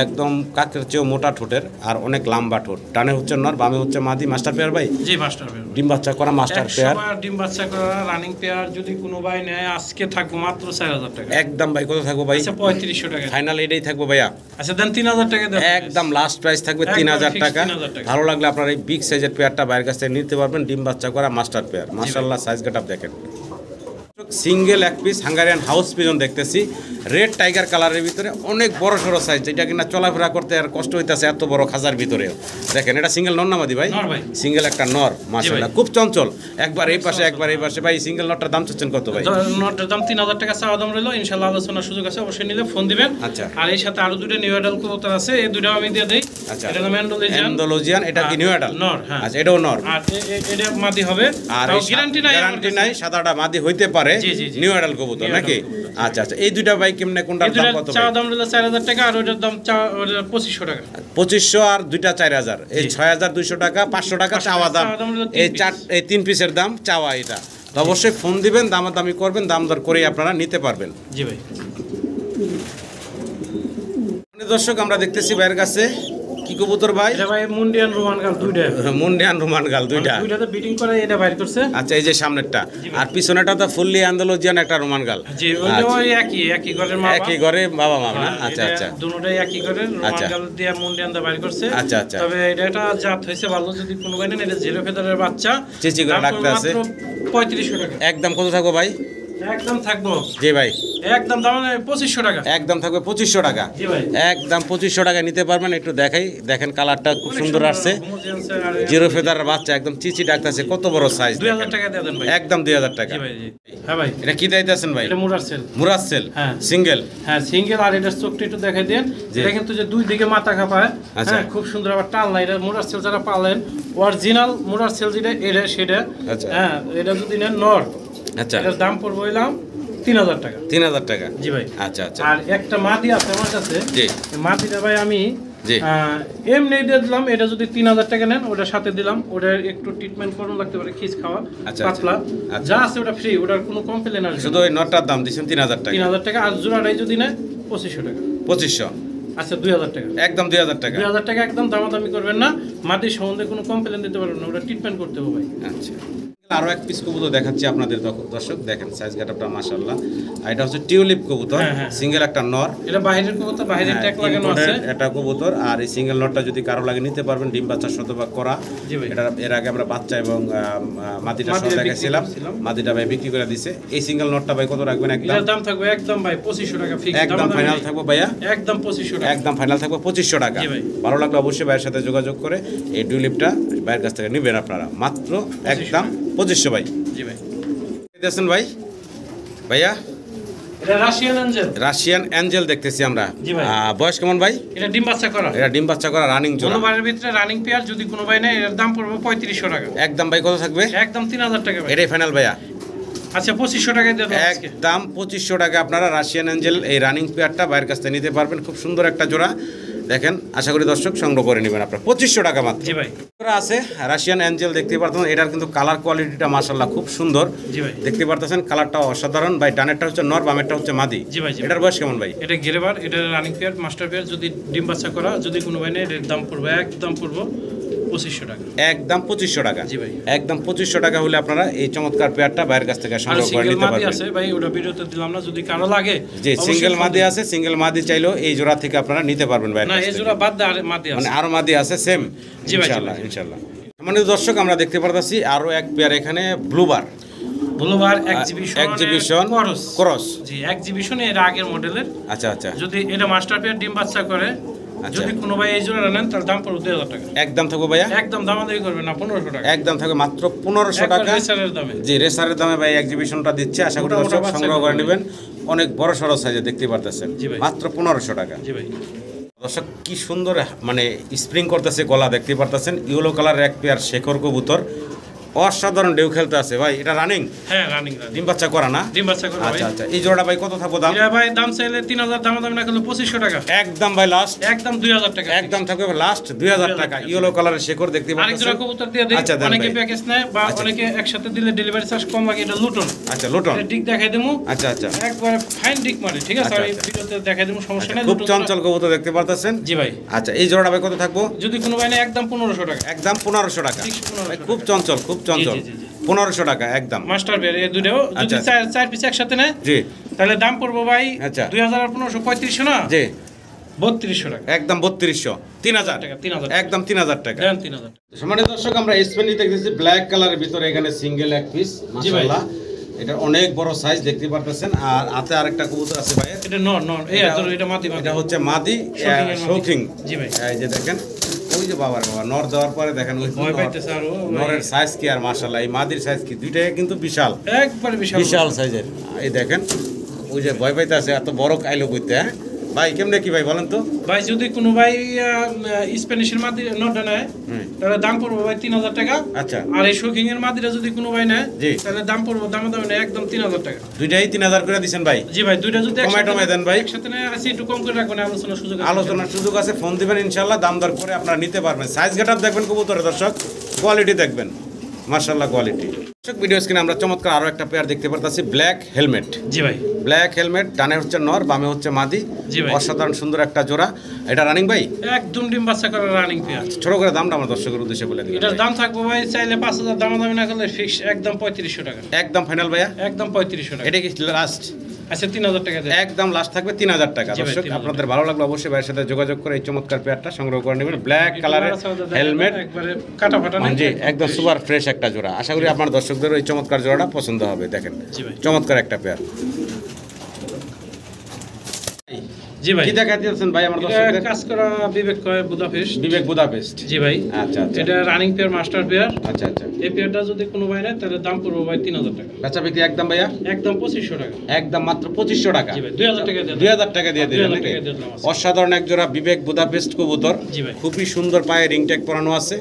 একদম কাকের চেয়েও মোটা ঠোঁটের আর অনেক লম্বা ঠোঁট ডানে হচ্ছে নর বামে হচ্ছে মাদি মাস্টার পেয়ার ভাই জি মাস্টার পেয়ার ডিম বাচ্চা করা মাস্টার পেয়ার ডিম বাচ্চা করা রানিং পেয়ার যদি কোনো ভাই নেয় আজকে থাকবো মাত্র 4000 টাকা একদম ভাই কত থাকবো ভাই আচ্ছা 3500 টাকা ফাইনাল এটাই থাকবো ভাইয়া আচ্ছা দেন 3000 টাকা দেন একদম লাস্ট প্রাইস থাকবে 3000 টাকা ভালো লাগলে আপনারা এই বিগ সাইজের পেয়ারটা বাইরের কাছ থেকে নিতে পারবেন ডিম বাচ্চা করা মাস্টার পেয়ার মাশাআল্লাহ সাইজ গেটআপ দেখেন সিঙ্গেল এক পিস হাঙ্গারিয়ান হাউস পিজন দেখতেছি রেড টাইগার কালারের ভিতরে অনেক বড় সড়ো সাইজ যেটা কিনা চলাফেরা করতে আর কষ্ট হইতেছে এত বড় খাজার ভিতরে দেখেন এটা সিঙ্গেল নর না মাদি ভাই সিঙ্গেল একটা নর মাশাআল্লাহ খুব চঞ্চল একবার এই পাশে একবার এই পাশে ভাই সিঙ্গেল নরটার দাম চাচ্ছেন কত ভাই নরটার দাম 3000 টাকা চাওয়া দাম রইলো ইনশাআল্লাহ আলোচনার সুযোগ আছে অবশ্যই নিলে ফোন দিবেন আচ্ছা আর এই সাথে আরো দুটো নিউ অ্যাডাল কবুতর আছে এই দুটো আমি দিয়ে দেই আচ্ছা এটা নাম অ্যান্ডোলজিয়ান এটা কি নিউ অ্যাডাল নর হ্যাঁ আচ্ছা এটাও নর আর এটা মাদি হবে আর গ্যারান্টি নাই সাদাটা মাদি হইতে পারে নিউ অ্যাডাল কবুতর নাকি আচ্ছা আচ্ছা এই দুইটা ভাই কেমনে কোনটার দাম কত চাওয়া দাম হলো 4000 টাকা আর ওটার দাম 2500 টাকা 2500 আর দুইটা 4000 এই 6200 টাকা 500 টাকা চাওয়া দাম এই তিন পিসের দাম চাওয়া এটা তো অবশ্যই ফোন দিবেন দামাদামি করবেন দাম দর করেই আপনারা নিতে পারবেন জি ভাই দর্শক আমরা দেখতেছি ভাইয়ের কাছে কি কবুতর ভাই এটা ভাই মুন্ডিয়ান রোমান গাল দুইটা মুন্ডিয়ান রোমান গাল দুইটাতে বিটিং করে এটা বাইর করছে আচ্ছা এই যে সামনেরটা আর পিছনেটা তো ফুললি অ্যান্ডালুজিয়ান একটা রোমান গাল জি ওই একই ঘরের মা একই ঘরে বাবা মা না আচ্ছা আচ্ছা দুটোটাই একই ঘরের রোমান গাল দিয়ে মুন্ডিয়ান দা বাইর করছে আচ্ছা আচ্ছা তবে এটা জাত হইছে ভালো যদি কোনো ভাই নেন এটা জিরো ফেদারের বাচ্চা চিচি করে ডাকতে আছে 3500 টাকা একদম কত থাকবো ভাই একদম থাকবো জি ভাই একদম দাম 2500 টাকা একদম থাকবে 2500 টাকা জি ভাই একদম 2500 টাকা নিতে পারবেন একটু দেখাই দেখেন কালারটা খুব সুন্দর আসছে জিরো ফেদারের বাচ্চা একদম চিচি ডাকতেছে কত বড় সাইজ 2000 টাকা দিয়ে দেন ভাই একদম 2000 টাকা জি ভাই জি হ্যাঁ ভাই এটা কি দিতেছেন ভাই এটা মুরাসেল মুরাসেল হ্যাঁ সিঙ্গেল হ্যাঁ সিঙ্গেল আর এটা চোখটা একটু দেখাই দেন এটা কিন্তু যে দুই দিকে মাথা খাপায় হ্যাঁ খুব সুন্দর আবার টাল না এটা মুরাসেল যারা পালেন অরিজিনাল মুরাসেল যেটা এটা সেটা হ্যাঁ এটা যদি নেন নর আচ্ছা এটার দাম পড়বে হইলাম 3000 টাকা 3000 টাকা জি ভাই আচ্ছা আচ্ছা আর একটা মাদি আছে আমার কাছে জি মাদিটা ভাই আমি জি এমনি দিয়ে দিলাম এটা যদি 3000 টাকা নেন ওটার সাথে দিলাম ওটার একটু ট্রিটমেন্ট করুন লাগতে পারে খিস খাওয়া পাতলা যা আছে ওটা ফ্রি ওটার কোনো কমপ্লেন আসবে শুধু ওই নটটার দাম দিছেন 3000 টাকা 3000 টাকা আর জোড়াটাই যদি নেয় 2500 টাকা 2500 আচ্ছা 2000 টাকা একদম 2000 টাকা 2000 টাকা একদম দামাদামি করবেন না মাটির সম্বন্ধে কোনো কমপ্লেন দিতে পারবেন না ওটা ট্রিটমেন্ট করতে হবে ভাই আচ্ছা আরো এক পিস কবুতর দেখাচ্ছি আপনাদের দর্শক দেখেন সাইজ গেটআপটা মাশাআল্লাহ আর এটা হচ্ছে টিউলিপ কবুতর সিঙ্গেল একটা নর এটা বাইরের কবুতর বাইরের ট্যাগ লাগানো আছে এটা কবুতর আর এই সিঙ্গেল নরটা যদি কারো লাগে নিতে পারবেন ডিম বাচ্চা শতভাগ করা এটা এর আগে আমরা বাচ্চা এবং মাদিটা সহ দেখাইছিলাম মাদিটা ভাই বিক্রি করে দিয়েছে এই সিঙ্গেল নরটা ভাই কত রাখবেন একদম এর দাম থাকবে একদম ভাই 2500 টাকা ফিক্স একদম ফাইনাল থাকবে ভাইয়া একদম 2500 টাকা একদম ফাইনাল থাকবে 2500 টাকা ভালো লাগলে অবশ্যই ভাইয়ের সাথে যোগাযোগ করে এই টিউলিপটা ভাইয়ের কাছ থেকে নেবেন আপনারা মাত্র একদম 2500 ভাই জি ভাই দেখতেছেন ভাই ভাইয়া এটা রাশিয়ান অ্যাঞ্জেল দেখতেছি আমরা বয়স কেমন ভাই এটা ডিম বাচ্চা করা রানিং জোড়া কোনোবারের ভিতরে রানিং পেয়ার যদি কোনো ভাই নেয় এর দাম পড়বে 3500 টাকা একদম ভাই কত থাকবে একদম 3000 টাকা ভাই এটাই ফাইনাল ভাইয়া আচ্ছা 2500 টাকায় দিয়ে দাও একদম 2500 টাকা আপনারা রাশিয়ান অ্যাঞ্জেল এই রানিং পেয়ারটা বাইরের কাছ থেকে নিতে পারবেন খুব সুন্দর একটা জোড়া দেখেন আশা করি দর্শক সংগ্রহ করে নেবেন আপনারা 2500 টাকা মাত্র জি ভাই আছে রাশিয়ান অ্যাঞ্জেল দেখতে পারতেন এটার কিন্তু কালার কোয়ালিটিটা মাশাআল্লাহ খুব সুন্দর জি ভাই দেখতে পারতেছেন কালারটা অসাধারণ ভাই ডানেরটা হচ্ছে নর বামেরটা হচ্ছে মাদি জি ভাই এটার বয়স কেমন ভাই এটা গেরেবার এটা রানিং পেয়ার মাস্টার পেয়ার যদি ডিম বাচ্চা করা যদি কোনো ভাই নেয় এর দাম পড়বে একদম পড়বে 2500 টাকা একদম 2500 টাকা জি ভাই একদম 2500 টাকা হলে আপনারা এই চমৎকার পেয়ারটা বাইরের কাছ থেকে সংগ্রহ করে নিতে পারবেন আছে ভাই ওটা ভিডিওতে দিলাম না যদি কারো লাগে যে সিঙ্গেল মাদি আছে সিঙ্গেল মাদি চাইলেও এই জোড়া থেকে আপনারা নিতে পারবেন ভাই না এই জোড়া বাদ দিয়ে আর মাদি আছে মানে আরো মাদি আছে সেম ইনশাআল্লাহ ইনশাআল্লাহ মানে দর্শক আমরা দেখতে পারতাছি আরো এক পেয়ার এখানে ব্লুবার এক্সিবিশন ক্রস জি এক্সিবিশন এর আগের মডেলের আচ্ছা আচ্ছা যদি এটা মাস্টার পেয়ার ডিম বাচ্চা করে যদি কোনো ভাই এই জোড়াটা নেন তার দাম পড়বে 2000 টাকা। একদম থাকবে ভাইয়া, একদম দামাদামি করবেন না, 1500 টাকা একদম থাকবে মাত্র 1500 টাকা রেসারের দামে। জি, রেসারের দামে ভাই এক্সিবিশনটা দিচ্ছে। আশা করি দর্শক সংগ্রহ করে নেবেন। অনেক বড় সড়ো সাইজে দেখতে পারতেছেন, মাত্র 1500 টাকা। জি ভাই দর্শক কি সুন্দর মানে স্প্রিং করতেছে গলা দেখতে পারতেছেন। ইয়েলো কালারের এক পেয়ার শেখর কবুতর, অসাধারণ ঢেউ খেলতে আছে ভাই। এটা রানিং? হ্যাঁ রানিং। ডিম বাচ্চা করা না? ডিম বাচ্চা করা। আচ্ছা আচ্ছা, এই জোড়াটা ভাই কত থাকবে দাম? এটা ভাই দাম চাইলে 3000, দাম না করলে 2500 টাকা। একদম ভাই লাস্ট, একদম 2000 টাকা। একদম থাকবে লাস্ট 2000 টাকা। ইয়েলো কালারের শেখর দেখতে পাচ্ছেন। আরেক জোড়া কবুতর দিয়ে দেই। অনেকে প্যাকেজ নেয় বা অনেকে একসাথে দিলে ডেলিভারি চার্জ কম লাগে। এটা লুটন। আচ্ছা লুটন, এটা ডিক দেখাই দেবো। আচ্ছা আচ্ছা, একবারে ফাইন ডিক মারে, ঠিক আছে? আমি ভিডিওতে দেখাই দেবো, সমস্যা নাই। খুব চঞ্চল কবুতর দেখতে পারতেছেন। জি ভাই। আচ্ছা, এই জোড়াটা ভাই কত থাকবো? যদি কোনো ভাই না একদম 1500 টাকা। একদম 1500 টাকা। খুব চঞ্চল, খুব চঞ্চল। 1500 টাকা একদম। মাস্টার বের এই দুটো যদি চার পিস একসাথে নেয় জি, তাহলে দাম পড়বে ভাই আচ্ছা 2000 আর 1500 3500 না? জি, 3200 টাকা। একদম 3200, 3000 টাকা। 3000 একদম 3000 টাকা। দেন 3000। সম্মানিত দর্শক, আমরা স্পেনি দেখতেছি ব্ল্যাক কালারের ভিতরে, এখানে সিঙ্গেল এক পিস মাশাআল্লাহ। এটা অনেক বড় সাইজ দেখতে পারতেছেন। আর হাতে আরেকটা কবুতর আছে ভাই, এটা নর নর। এই এটা মাদি। এটা হচ্ছে মাদি শৌখিন। জি ভাই। এই যে দেখেন, ওই যে বাবার বাবা নর দেওয়ার পরে দেখেন ওই ভয় পাইতেছে। আর নরের সাইজ কি আর মাশাআল্লাহ, এই মাদির সাইজ কি, দুইটাই কিন্তু বিশাল, একবারে বিশাল বিশাল সাইজের। এই দেখেন ওই যে ভয় পাইতেছে, এত বড় কাইলো কইতে। হ্যাঁ ভাই, কেমনে কি ভাই বলেন তো? ভাই যদি কোনো ভাই স্প্যানিশের মাদি নরটা নেয় তাহলে দাম পড়বে ভাই 3000 টাকা। আচ্ছা, আর এই শৌখিং এর মাদিটা যদি কোনো ভাই নেয় তাহলে দাম পড়বে দামাদামি নেয় একদম 3000 টাকা। দুইটাই 3000 করে দিবেন ভাই? জি ভাই, দুইটা যদি একসাথে দেন ভাই, একসাথে নেয় আছে একটু কম করে রাখবেন, আলোচনার সুযোগ আছে। আলোচনার সুযোগ আছে, ফোন দিবেন ইনশাআল্লাহ, দাম দর করে আপনারা নিতে পারবেন। সাইজ গেটআপ দেখবেন কবুতরের দর্শক, কোয়ালিটি দেখবেন মাশাআল্লাহ, কোয়ালিটি। দর্শক ভিডিও স্ক্রিনে আমরা চমৎকার আরো একটা পেয়ার দেখতে পারতাছি, ব্ল্যাক হেলমেট। জি ভাই, ব্ল্যাক হেলমেট, ডানে হচ্ছে নর, বামে হচ্ছে মাদি। জি ভাই, অসাধারণ সুন্দর একটা জোড়া। এটা রানিং ভাই? একদম ডিম বাচ্চা করা রানিং পেয়ার। ছোট করে দামটা আমার দর্শকের উদ্দেশ্যে বলে দিন। এটার দাম থাকবে ভাই চাইলে 5000, দামাদামি না করলে ফিক্স একদম 3500 টাকা। একদম ফাইনাল ভাইয়া? একদম 3500 টাকা। এটা কি লাস্ট? আচ্ছা 3000 টাকা দেন। একদম লাস্ট থাকবে 3000 টাকা। দর্শক আপনাদের ভালো লাগলো অবশ্যই ভাইয়ের সাথে যোগাযোগ করে এই চমৎকার পেয়ারটা সংগ্রহ করে নেবেন। ব্ল্যাক কালারের হেলমেট, একবারে কাটা ফাটা নাই। জি, একদম সুপার ফ্রেশ একটা জোড়া। আশা করি আপনার দর্শকদের এই চমৎকার জোড়াটা পছন্দ হবে। দেখেন চমৎকার একটা পেয়ার। জি ভাই, কি দেখাচ্ছেন ভাই আমার দর্শকদের? কাজ করা বিবেক কয় বুদাপেস্ট। বিবেক বুদাপেস্ট। জি ভাই। আচ্ছা আচ্ছা, এটা রানিং পেয়ার, মাস্টার পেয়ার। আচ্ছা আচ্ছা, এই পেয়ারটা যদি কোনো ভাই নেয় তাহলে দাম পড়বে ভাই 3000 টাকা। বেচা বিক্রি একদম ভাইয়া? একদম 2500 টাকা। একদম মাত্র 2500 টাকা। জি ভাই, 2000 টাকা দিয়ে 2000 টাকা দিয়ে দিলেন নাকি? অসাধারণ এক জোড়া বিবেক বুদাপেস্ট কবুতর। জি ভাই, খুবই সুন্দর, পায়ে রিং ট্যাগ পরানো আছে।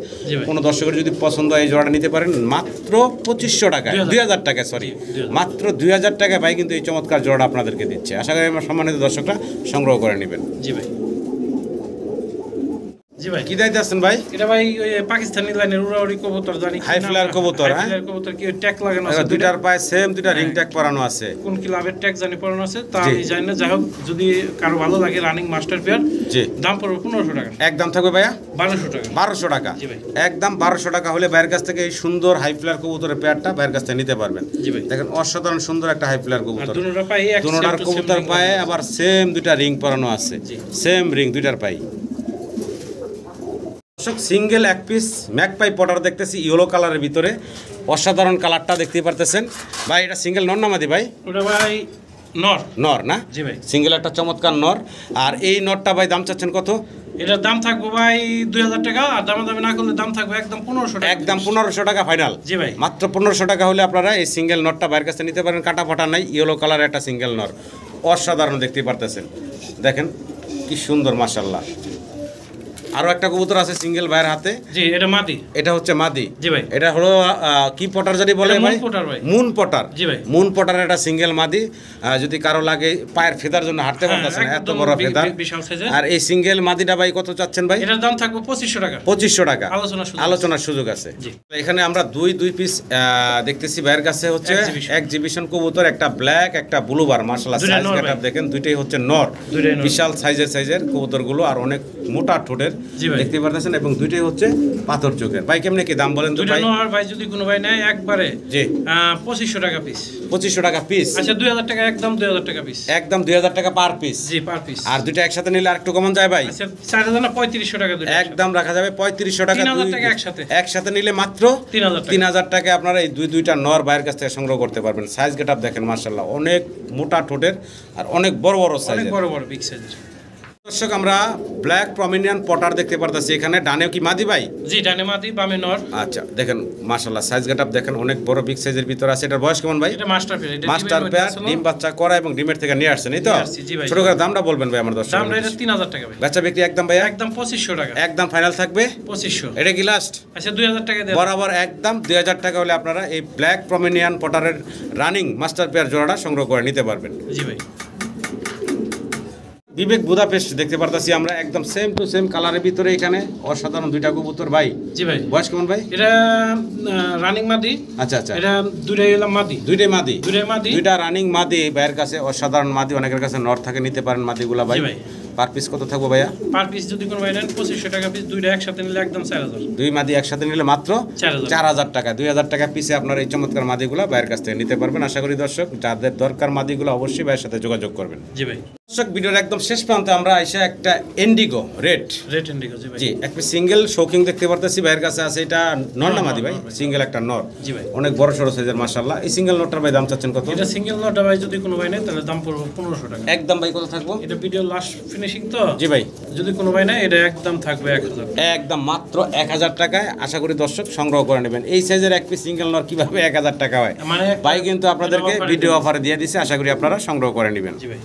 কোনো দর্শকের যদি পছন্দ হয় এই জোড়াটা নিতে পারেন মাত্র 2500 টাকা, 2000 টাকা, সরি মাত্র 2000 টাকা ভাই কিন্তু এই চমৎকার জোড়াটা আপনাদেরকে দিচ্ছে। আশা করি আমার সম্মানিত দর্শকরা সংগ্রহ করে নেবেন। জি ভাই। জি ভাই, কি দাইতে আছেন ভাই? এটা ভাই ওই পাকিস্তানি লাইনের উড়াউড়ি কবুতর, জানি হাই ফ্লায়ার কবুতর। হ্যাঁ, হাই কবুতর কি ট্যাগ লাগানো আছে, দুইটার পায়ে সেম দুইটা রিং ট্যাগ পরানো আছে। কোন ক্লাবের ট্যাগ জানি পরানো আছে তা আমি জানি না। যাই হোক, যদি কারো ভালো লাগে রানিং মাস্টার পেয়ার, জি, দাম পড়বে 1500 টাকা। একদম থাকবে ভাইয়া 1200 টাকা। 1200 টাকা। জি ভাই, একদম 1200 টাকা হলে ভাইয়ের কাছ থেকে এই সুন্দর হাই ফ্লায়ার কবুতরের পেয়ারটা ভাইয়ের কাছ থেকে নিতে পারবেন। জি ভাই, দেখেন অসাধারণ সুন্দর একটা হাই ফ্লায়ার কবুতর। দুটোর পায়ে দুটোর কবুতর পায়ে আবার সেম দুইটা রিং পরানো আছে, সেম রিং দুইটার পায়ে। সিঙ্গেল এক পিস ম্যাকপাই পটার দেখতেছি ইয়েলো কালারের ভিতরে, অসাধারণ কালারটা দেখতে পারতেছেন ভাই। এটা সিঙ্গেল নর না মাদি ভাই? ওটা ভাই নর। নর না? জি ভাই, সিঙ্গেল একটা চমৎকার নর। আর এই নরটা ভাই দাম চাচ্ছেন কত? এটার দাম থাকবে ভাই 2000 টাকা। আর দামাদামি না করলে দাম থাকবে একদম 1500 টাকা। একদম 1500 টাকা ফাইনাল। জি ভাই, মাত্র 1500 টাকা হলে আপনারা এই সিঙ্গেল নরটা ভাইয়ের কাছে নিতে পারেন। কাটা ফাটা নাই, ইয়েলো কালার একটা সিঙ্গেল নর, অসাধারণ দেখতে পারতেছেন। দেখেন কি সুন্দর মাশাআল্লাহ। আরো একটা কবুতর আছে সিঙ্গেল ভাইয়ের হাতে। জি, এটা মাদি। এটা হচ্ছে মাদি। জি ভাই, এটা হলো কি পটার জানি বলে ভাই? মুন পটার ভাই। Moon Potter. জি ভাই, মুন পটার একটা সিঙ্গেল মাদি। যদি কারো লাগে, পায়ের ফেদার জন্য হাঁটতে পারতেছেন, এত বড় ফেদার, বিশাল সাইজের। আর এই সিঙ্গেল মাদিটা ভাই কত চাচ্ছেন ভাই? এটার দাম থাকবে 2500 টাকা। 2500 টাকা। আলোচনার সুযোগ আছে। এখানে আমরা দুই পিস দেখতেছি ভাইয়ের কাছে হচ্ছে এক্সিবিশন কবুতর, একটা ব্ল্যাক একটা ব্লুবার। মাশাআল্লাহ সাইজ গেটআপ দেখেন, দুইটাই হচ্ছে নর, বিশাল সাইজের কবুতরগুলো, আর অনেক মোটা ঠোঁটের দেখতে পারতেছেন, এবং দুইটাই হচ্ছে পাথর চোখের। ভাই কেমনে কি দাম বলেন তো ভাই? নর ভাই যদি কোনো ভাই নেয় একবারে জি 2500 টাকা পিস। 2500 টাকা পিস। আচ্ছা 2000 টাকা, একদম 2000 টাকা পিস। একদম 2000 টাকা পার পিস। জি, পার পিস। আর দুটো একসাথে নিলে আরেকটু কমন যায় ভাই? আচ্ছা 4500 টাকা দুটো একদম রাখা যাবে 3500 টাকা। 3000 টাকা একসাথে। একসাথে নিলে মাত্র 3000 টাকা আপনারা এই দুইটা নর ভাইয়ের কাছ থেকে সংগ্রহ করতে পারবেন। সাইজ গেটআপ দেখেন মাশাআল্লাহ, অনেক মোটা ঠোঁটের আর অনেক বড় বড় সাইজের, অনেক বড় বড় বিগ সাইজের। দর্শক আমরা ব্ল্যাক প্রমিনিয়ান পটার দেখতে পারতেছি এখানে ডানে কি মাদি ভাই? জি, ডানে মাদি বামে নর। আচ্ছা দেখেন মাশাআল্লাহ সাইজ গেটআপ দেখেন অনেক বড় বিগ সাইজের ভিতর আছে। এটার বয়স কেমন ভাই? এটা মাস্টার পেয়ার। এটা মাস্টার পেয়ার, ডিম বাচ্চা করা এবং ডিমের থেকে নিয়ে আসছেন এই তো? জি ভাই। ছোট করে দামটা বলবেন ভাই আমার দর্শক। দামটা এটা 3000 টাকা ভাই। বাচ্চা বিক্রি একদম ভাই একদম 2500 টাকা। একদম ফাইনাল থাকবে 2500। এটা কি লাস্ট? আচ্ছা 2000 টাকা দেন। বরাবর একদম 2000 টাকা হলে আপনারা এই ব্ল্যাক প্রমিনিয়ান পটারের রানিং মাস্টার পেয়ার জোড়াটা সংগ্রহ করে নিতে পারবেন। জি ভাই। বিবেক বুদাপেস্ট দেখতে পারতাছি আমরা একদম সেম টু সেম কালারের ভিতরে এখানে অসাধারণ দুইটা কবুতর ভাই। জি ভাই। বয়স কেমন ভাই? এটা রানিং মাদি। আচ্ছা আচ্ছা। এটা দুইটাই হলো মাদি। দুইটাই মাদি। দুইটাই মাদি। দুইটা রানিং মাদি ভাইয়ের কাছে অসাধারণ মাদি, অনেকের কাছে নর থাকে নিতে পারেন মাদিগুলা ভাই। জি ভাই। পার পিস কত থাকবো ভাইয়া? পার পিস যদি কোনো ভাই নেন 2500 টাকা পিস, দুইটা একসাথে নিলে একদম 4000। দুই মাদি একসাথে নিলে মাত্র 4000 4000 টাকা। 2000 টাকা পিসে আপনার এই চমৎকার মাদিগুলা ভাইয়ের কাছ থেকে নিতে পারবেন। আশা করি দর্শক যাদের দরকার মাদিগুলো অবশ্যই ভাইয়ের সাথে যোগাযোগ করবেন। জি ভাই। দর্শক ভিডিওর একদম শেষ প্রান্তে আমরা এসে একটা ইন্ডিগো রেড ইন্ডিগো। জি ভাই। জি একটা সিঙ্গেল শৌকিং দেখতে পারতেছি ভাইয়ের কাছে আছে। এটা নর না মাদি ভাই? সিঙ্গেল একটা নর। জি ভাই। অনেক বড় সড়ো সাইজের মাশাআল্লাহ। এই সিঙ্গেল নরটার ভাই দাম চাচ্ছেন কত? এটা সিঙ্গেল নটা ভাই যদি কোনো ভাই নেয় তাহলে দাম পড়বে 1500 টাকা। একদম ভাই কত থাকবো? এটা ভিডিও লাস্ট ফিনিশিং তো। জি ভাই। যদি কোনো ভাই নেয় এটা একদম থাকবে 1000। একদম মাত্র 1000 টাকায় আশা করি দর্শক সংগ্রহ করে নেবেন। এই সাইজের এক পিস সিঙ্গেল নর কিভাবে 1000 টাকা হয় মানে ভাই কিন্তু আপনাদেরকে ভিডিও অফারে দিয়ে দিছে। আশা করি আপনারা সংগ্রহ করে নেবেন। জি ভাই।